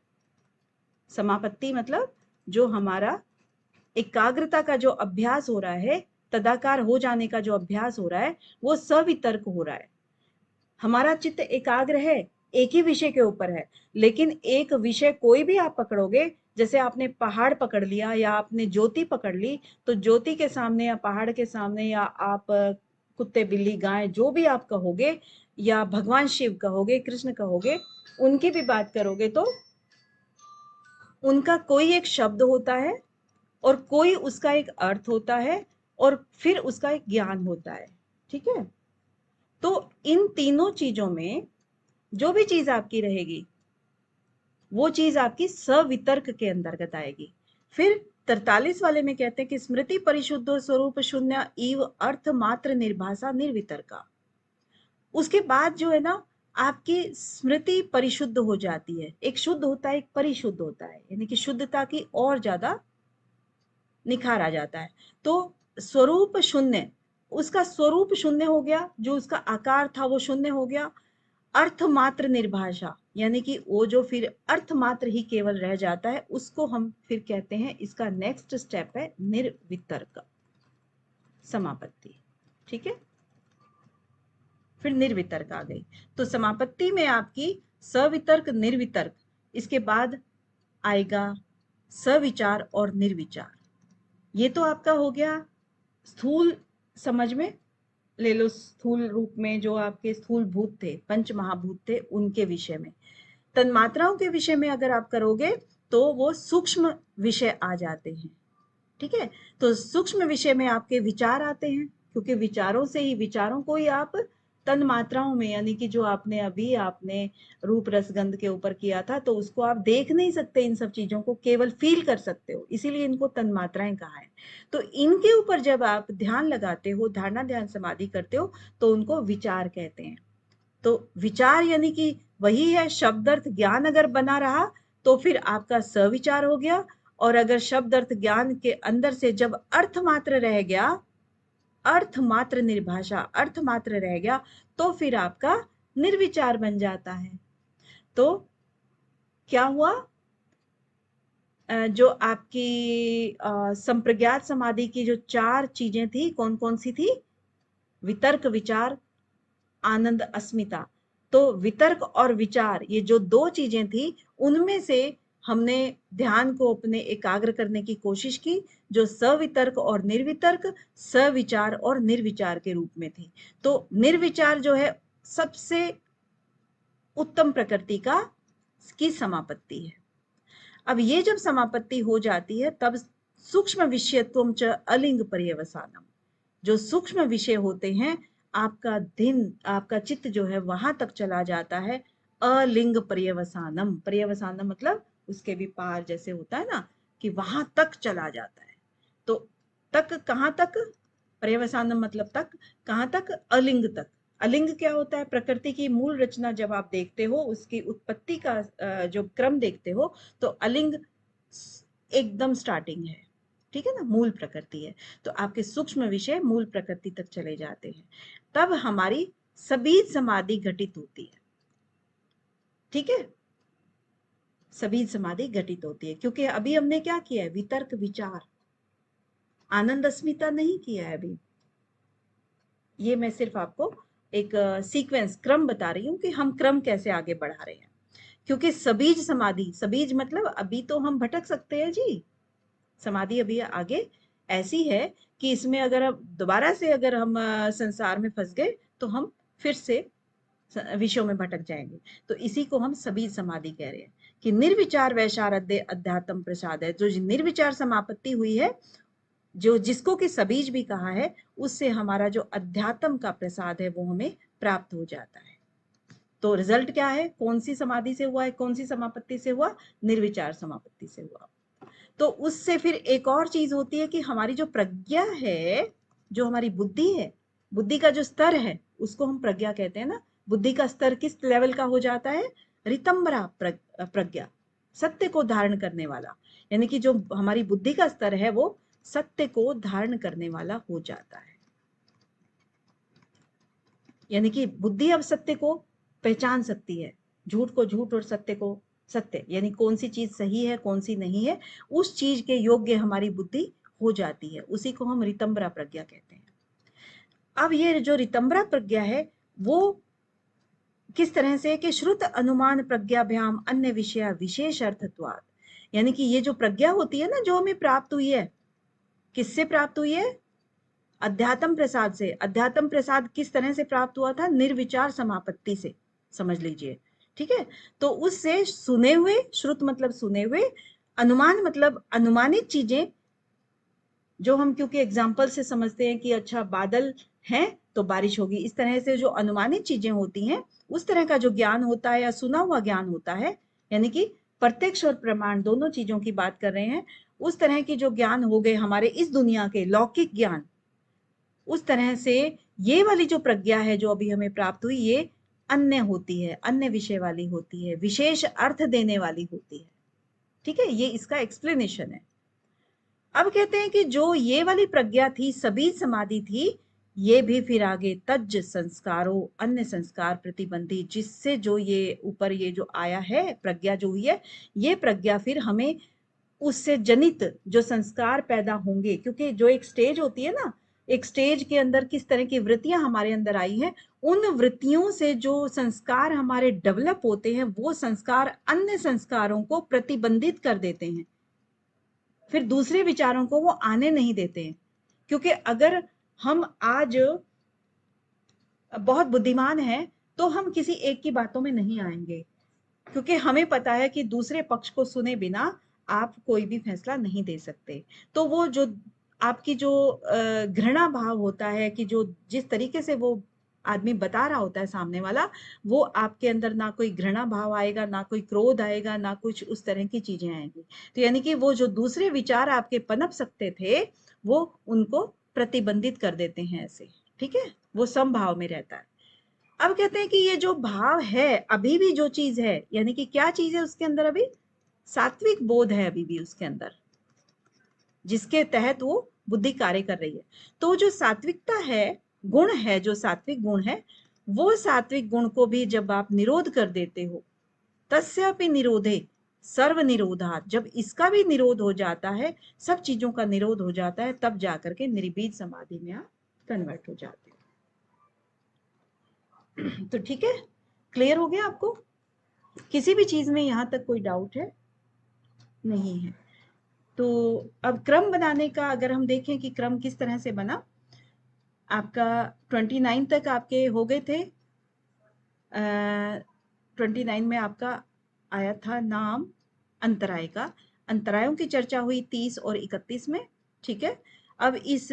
[SPEAKER 1] समापत्ति मतलब जो हमारा एकाग्रता का जो अभ्यास हो रहा है, तदाकार हो जाने का जो अभ्यास हो रहा है, वो सवितर्क हो रहा है। हमारा चित्त एकाग्र है, एक ही विषय के ऊपर है, लेकिन एक विषय कोई भी आप पकड़ोगे, जैसे आपने पहाड़ पकड़ लिया या आपने ज्योति पकड़ ली, तो ज्योति के सामने या पहाड़ के सामने या आप कुत्ते, बिल्ली, गाय, जो भी आप कहोगे, या भगवान शिव कहोगे, कृष्ण कहोगे, उनकी भी बात करोगे तो उनका कोई एक शब्द होता है और कोई उसका एक अर्थ होता है और फिर उसका एक ज्ञान होता है। ठीक है, तो इन तीनों चीजों में जो भी चीज आपकी रहेगी वो चीज आपकी सवितर्क के अंतर्गत आएगी। फिर 43 वाले में कहते हैं कि स्मृति परिशुद्ध स्वरूप शून्य इव अर्थ मात्र निर्भाषा निर्वितर्का। उसके बाद जो है ना, आपकी स्मृति परिशुद्ध हो जाती है। एक शुद्ध होता है, एक परिशुद्ध होता है, यानी कि शुद्धता की और ज्यादा निखार आ जाता है। तो स्वरूप शून्य, उसका स्वरूप शून्य हो गया, जो उसका आकार था वो शून्य हो गया। अर्थ मात्र निर्भाषा, यानी कि वो जो फिर अर्थ मात्र ही केवल रह जाता है, उसको हम फिर कहते हैं, इसका नेक्स्ट स्टेप है निर्वितर्क समापत्ति। ठीक है, फिर निर्वितर्क आ गई। तो समापत्ति में आपकी सवितर्क, निर्वितर्क, इसके बाद आएगा सविचार और निर्विचार। ये तो आपका हो गया स्थूल समझ में, ले लो स्थूल रूप में, जो आपके स्थूल भूत थे, पंच महाभूत थे, उनके विषय में। तन्मात्राओं के विषय में अगर आप करोगे तो वो सूक्ष्म विषय आ जाते हैं। ठीक है, तो सूक्ष्म विषय में आपके विचार आते हैं, क्योंकि विचारों से ही, विचारों को ही आप तन मात्राओं में, यानी कि जो आपने अभी आपने रूप रसगंध के ऊपर किया था, तो उसको आप देख नहीं सकते, इन सब चीजों को केवल फील कर सकते हो, इसीलिए इनको तन मात्राएं कहा है। तो इनके ऊपर जब आप ध्यान लगाते हो, धारणा ध्यान समाधि करते हो, तो उनको विचार कहते हैं। तो विचार यानी कि वही है, शब्द अर्थ ज्ञान अगर बना रहा तो फिर आपका सविचार हो गया, और अगर शब्द अर्थ ज्ञान के अंदर से जब अर्थ मात्र रह गया, अर्थ मात्र निर्भाषा, अर्थ मात्र रह गया, तो फिर आपका निर्विचार बन जाता है। तो क्या हुआ, जो आपकी संप्रज्ञात समाधि की जो 4 चीजें थी, कौन कौन सी थी? वितर्क, विचार, आनंद, अस्मिता। तो वितर्क और विचार, ये जो 2 चीजें थी, उनमें से हमने ध्यान को अपने एकाग्र करने की कोशिश की, जो सवितर्क और निर्वितर्क, सविचार और निर्विचार के रूप में थी। तो निर्विचार जो है सबसे उत्तम प्रकृति की समापत्ति है। अब ये जब समापत्ति हो जाती है, तब सूक्ष्म विषयत्वम च अलिंग पर्यवसानम, जो सूक्ष्म विषय होते हैं, आपका दिन, आपका चित्त जो है वहां तक चला जाता है। अलिंग पर्यवसानम, पर्यवसानम मतलब उसके भी पार जैसे होता है ना, कि वहां तक चला जाता है। तो तक कहां तक? पर्यवसानम मतलब तक, कहां तक? अलिंग तक। अलिंग क्या होता है? प्रकृति की मूल रचना जब आप देखते हो, उसकी उत्पत्ति का जो क्रम देखते हो, तो अलिंग एकदम स्टार्टिंग है। ठीक है ना, मूल प्रकृति है। तो आपके सूक्ष्म विषय मूल प्रकृति तक चले जाते हैं, तब हमारी सबीज समाधि घटित होती है। ठीक है, सबीज समाधि घटित होती है, क्योंकि अभी हमने क्या किया है? वितर्क, विचार, आनंद, अस्मिता नहीं किया है अभी। ये मैं सिर्फ आपको एक सीक्वेंस, क्रम बता रही हूँ कि हम क्रम कैसे आगे बढ़ा रहे हैं। क्योंकि सबीज समाधि, सबीज मतलब अभी तो हम भटक सकते हैं जी। समाधि अभी आगे ऐसी है कि इसमें अगर अब दोबारा से अगर हम संसार में फंस गए, तो हम फिर से विषयों में भटक जाएंगे। तो इसी को हम सबीज समाधि कह रहे हैं, कि निर्विचार वैशारद्य अध्यात्म प्रसाद है। जो निर्विचार समापत्ति हुई है, जो जिसको कि सबीज भी कहा है, उससे हमारा जो अध्यात्म का प्रसाद है वो हमें प्राप्त हो जाता है। तो रिजल्ट क्या है? कौन सी समाधि से हुआ है? कौन सी समापत्ति से हुआ? निर्विचार समापत्ति से हुआ। तो उससे फिर एक और चीज होती है कि हमारी जो प्रज्ञा है, जो हमारी बुद्धि है, बुद्धि का जो स्तर है, उसको हम प्रज्ञा कहते हैं ना। बुद्धि का स्तर किस लेवल का हो जाता है? रितंबरा प्रज्ञा, सत्य को धारण करने वाला। यानी कि जो हमारी बुद्धि का स्तर है, वो सत्य को धारण करने वाला हो जाता है। यानी कि बुद्धि अब सत्य को पहचान सकती है, झूठ को झूठ और सत्य को सत्य, यानी कौन सी चीज सही है, कौन सी नहीं है, उस चीज के योग्य हमारी बुद्धि हो जाती है। उसी को हम रितंबरा प्रज्ञा कहते हैं। अब ये जो रितंबरा प्रज्ञा है, वो किस तरह से? कि श्रुत अनुमान प्रज्ञाभ्याम अन्य विषय विशेष अर्थत्वाद, यानी कि ये जो प्रज्ञा होती है ना, जो हमें प्राप्त हुई है, किससे प्राप्त हुई है? अध्यात्म प्रसाद से। अध्यात्म प्रसाद किस तरह से प्राप्त हुआ था? निर्विचार समापत्ति से, समझ लीजिए। ठीक है, तो उससे सुने हुए, श्रुत मतलब सुने हुए, अनुमान मतलब अनुमानित चीजें, जो हम क्योंकि एग्जाम्पल से समझते हैं कि अच्छा बादल है तो बारिश होगी, इस तरह से जो अनुमानित चीजें होती हैं, उस तरह का जो ज्ञान होता है या सुना हुआ ज्ञान होता है, यानी कि प्रत्यक्ष और प्रमाण दोनों चीजों की बात कर रहे हैं, उस तरह की जो ज्ञान हो गए हमारे इस दुनिया के लौकिक ज्ञान, उस तरह से ये वाली जो प्रज्ञा है जो अभी हमें प्राप्त हुई, ये अन्य होती है, अन्य विषय वाली होती है, विशेष अर्थ देने वाली होती है। ठीक है, ये इसका एक्सप्लेनेशन है। अब कहते हैं कि जो ये वाली प्रज्ञा थी, सभी समाधि थी, ये भी फिर आगे तज संस्कारों, अन्य संस्कार प्रतिबंधी, जिससे जो ये ऊपर ये जो आया है प्रज्ञा जो हुई है, ये प्रज्ञा फिर हमें उससे जनित जो संस्कार पैदा होंगे, क्योंकि जो एक स्टेज होती है ना, एक स्टेज के अंदर किस तरह की वृत्तियां हमारे अंदर आई हैं, उन वृत्तियों से जो संस्कार हमारे डेवलप होते हैं, वो संस्कार अन्य संस्कारों को प्रतिबंधित कर देते हैं, फिर दूसरे विचारों को वो आने नहीं देते हैं। क्योंकि अगर हम आज बहुत बुद्धिमान हैं तो हम किसी एक की बातों में नहीं आएंगे, क्योंकि हमें पता है कि दूसरे पक्ष को सुने बिना आप कोई भी फैसला नहीं दे सकते। तो वो जो आपकी जो घृणा भाव होता है, कि जो जिस तरीके से वो आदमी बता रहा होता है सामने वाला, वो आपके अंदर ना कोई घृणा भाव आएगा, ना कोई क्रोध आएगा, ना कुछ उस तरह की चीजें आएंगी। तो यानी कि वो जो दूसरे विचार आपके पनप सकते थे, वो उनको प्रतिबंधित कर देते हैं ऐसे। ठीक है, वो समभाव में रहता है। अब कहते हैं कि ये जो भाव है, अभी भी जो चीज है, यानी कि क्या चीज है उसके अंदर, अभी सात्विक बोध है अभी भी उसके अंदर, जिसके तहत वो बुद्धि कार्य कर रही है। तो जो सात्विकता है, गुण है, जो सात्विक गुण है, वो सात्विक गुण को भी जब आप निरोध कर देते हो, तस्यापि निरोधे सर्व निरोधात, जब इसका भी निरोध हो जाता है, सब चीजों का निरोध हो जाता है, तब जाकर के निर्बीज समाधि में आप कन्वर्ट हो जाते हो। तो ठीक है, क्लियर हो गया आपको? किसी भी चीज में यहां तक कोई डाउट है? नहीं है। तो अब क्रम बनाने का अगर हम देखें कि क्रम किस तरह से बना, आपका 29 तक आपके हो गए थे। 29 में आपका आया था नाम अंतराय का, अंतरायों की चर्चा हुई 30 और 31 में। ठीक है, अब इस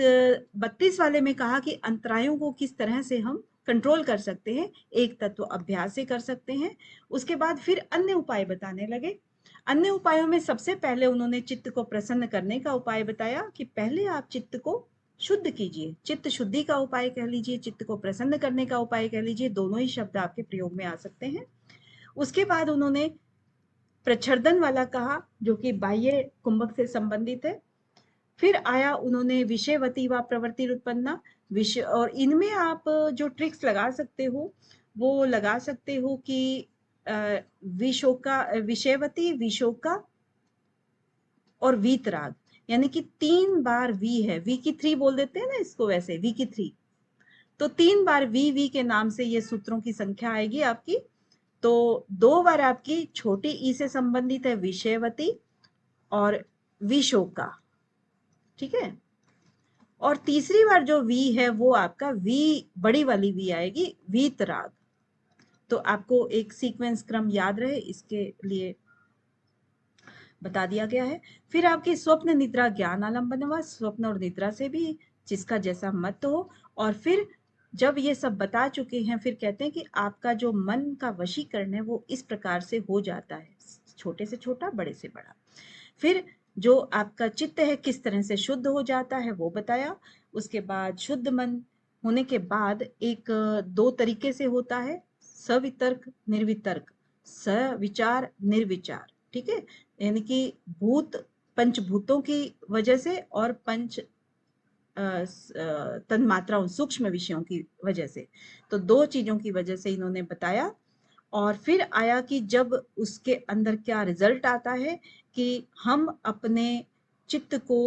[SPEAKER 1] 32 वाले में कहा कि अंतरायों को किस तरह से हम कंट्रोल कर सकते हैं, एक तत्व अभ्यास से कर सकते हैं। उसके बाद फिर अन्य उपाय बताने लगे। अन्य उपायों में सबसे पहले उन्होंने चित्त को प्रसन्न करने का उपाय बताया, कि पहले आप चित्त को शुद्ध कीजिए, चित्त शुद्धि का उपाय कह लीजिए, चित्त को प्रसन्न करने का उपाय कह लीजिए, दोनों ही शब्द आपके प्रयोग में आ सकते हैं। उसके बाद उन्होंने प्रच्छर्दन वाला कहा, जो कि बाह्य कुंभक से संबंधित है। फिर आया उन्होंने विषयवती व प्रवृत्ति उत्पन्ना विषय, और इनमें आप जो ट्रिक्स लगा सकते हो वो लगा सकते हो कि विशोका, विषयवती, विशोका और वीतराग, यानी कि 3 बार वी है, वी की 3 बोल देते हैं ना इसको, वैसे वी की 3, तो 3 बार वी के नाम से ये सूत्रों की संख्या आएगी आपकी। तो 2 बार आपकी छोटी ई से संबंधित है विषयवती और विशोका। ठीक है, और तीसरी बार जो वी है वो आपका वी, बड़ी वाली वी आएगी, वीतराग। तो आपको एक सीक्वेंस क्रम याद रहे, इसके लिए बता दिया गया है। फिर आपकी स्वप्न निद्रा ज्ञान आलम्बन, स्वप्न और निद्रा से भी जिसका जैसा मत हो। और फिर जब ये सब बता चुके हैं, फिर कहते हैं कि आपका जो मन का वशीकरण है वो इस प्रकार से हो जाता है, छोटे से छोटा, बड़े से बड़ा। फिर जो आपका चित्त है किस तरह से शुद्ध हो जाता है वो बताया। उसके बाद शुद्ध मन होने के बाद एक 2 तरीके से होता है, सवितर्क निर्वितर्क, सविचार निर्विचार। ठीक है, यानी कि भूत पंचभूतों की वजह से और पंच तन्मात्राओं, सूक्ष्म विषयों की वजह से, तो 2 चीजों की वजह से इन्होंने बताया। और फिर आया कि जब उसके अंदर क्या रिजल्ट आता है, कि हम अपने चित्त को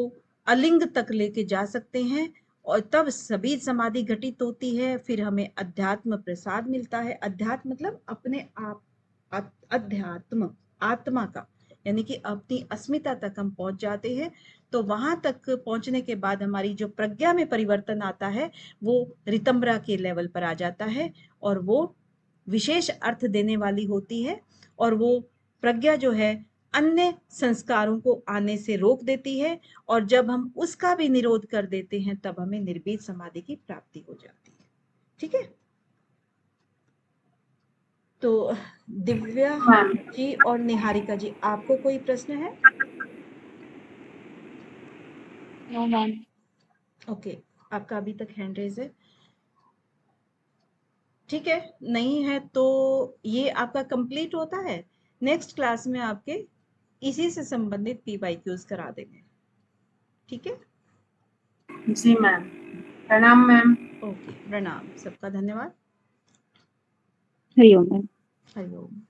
[SPEAKER 1] अलिंग तक लेके जा सकते हैं, और तब सभी समाधि घटित होती है। फिर हमें अध्यात्म प्रसाद मिलता है। अध्यात्म मतलब अपने आप, अध्यात्म आत्मा का, यानी कि अपनी अस्मिता तक हम पहुंच जाते हैं। तो वहां तक पहुंचने के बाद हमारी जो प्रज्ञा में परिवर्तन आता है वो रितंबरा के लेवल पर आ जाता है, और वो विशेष अर्थ देने वाली होती है। और वो प्रज्ञा जो है अन्य संस्कारों को आने से रोक देती है, और जब हम उसका भी निरोध कर देते हैं तब हमें निर्भीत समाधि की प्राप्ति हो जाती है। ठीक है, तो दिव्या
[SPEAKER 2] मैम
[SPEAKER 1] जी और निहारिका जी, आपको कोई प्रश्न है?
[SPEAKER 2] No ma'am.
[SPEAKER 1] ओके, आपका अभी तक हैंड रेज है। ठीक है, नहीं है तो ये आपका कंप्लीट होता है। नेक्स्ट क्लास में आपके इसी से संबंधित PYQs करा देंगे। ठीक है,
[SPEAKER 2] जी मैम, प्रणाम मैम।
[SPEAKER 1] ओके, प्रणाम, सबका धन्यवाद।
[SPEAKER 2] हरिओम मैम।
[SPEAKER 1] हरिओम।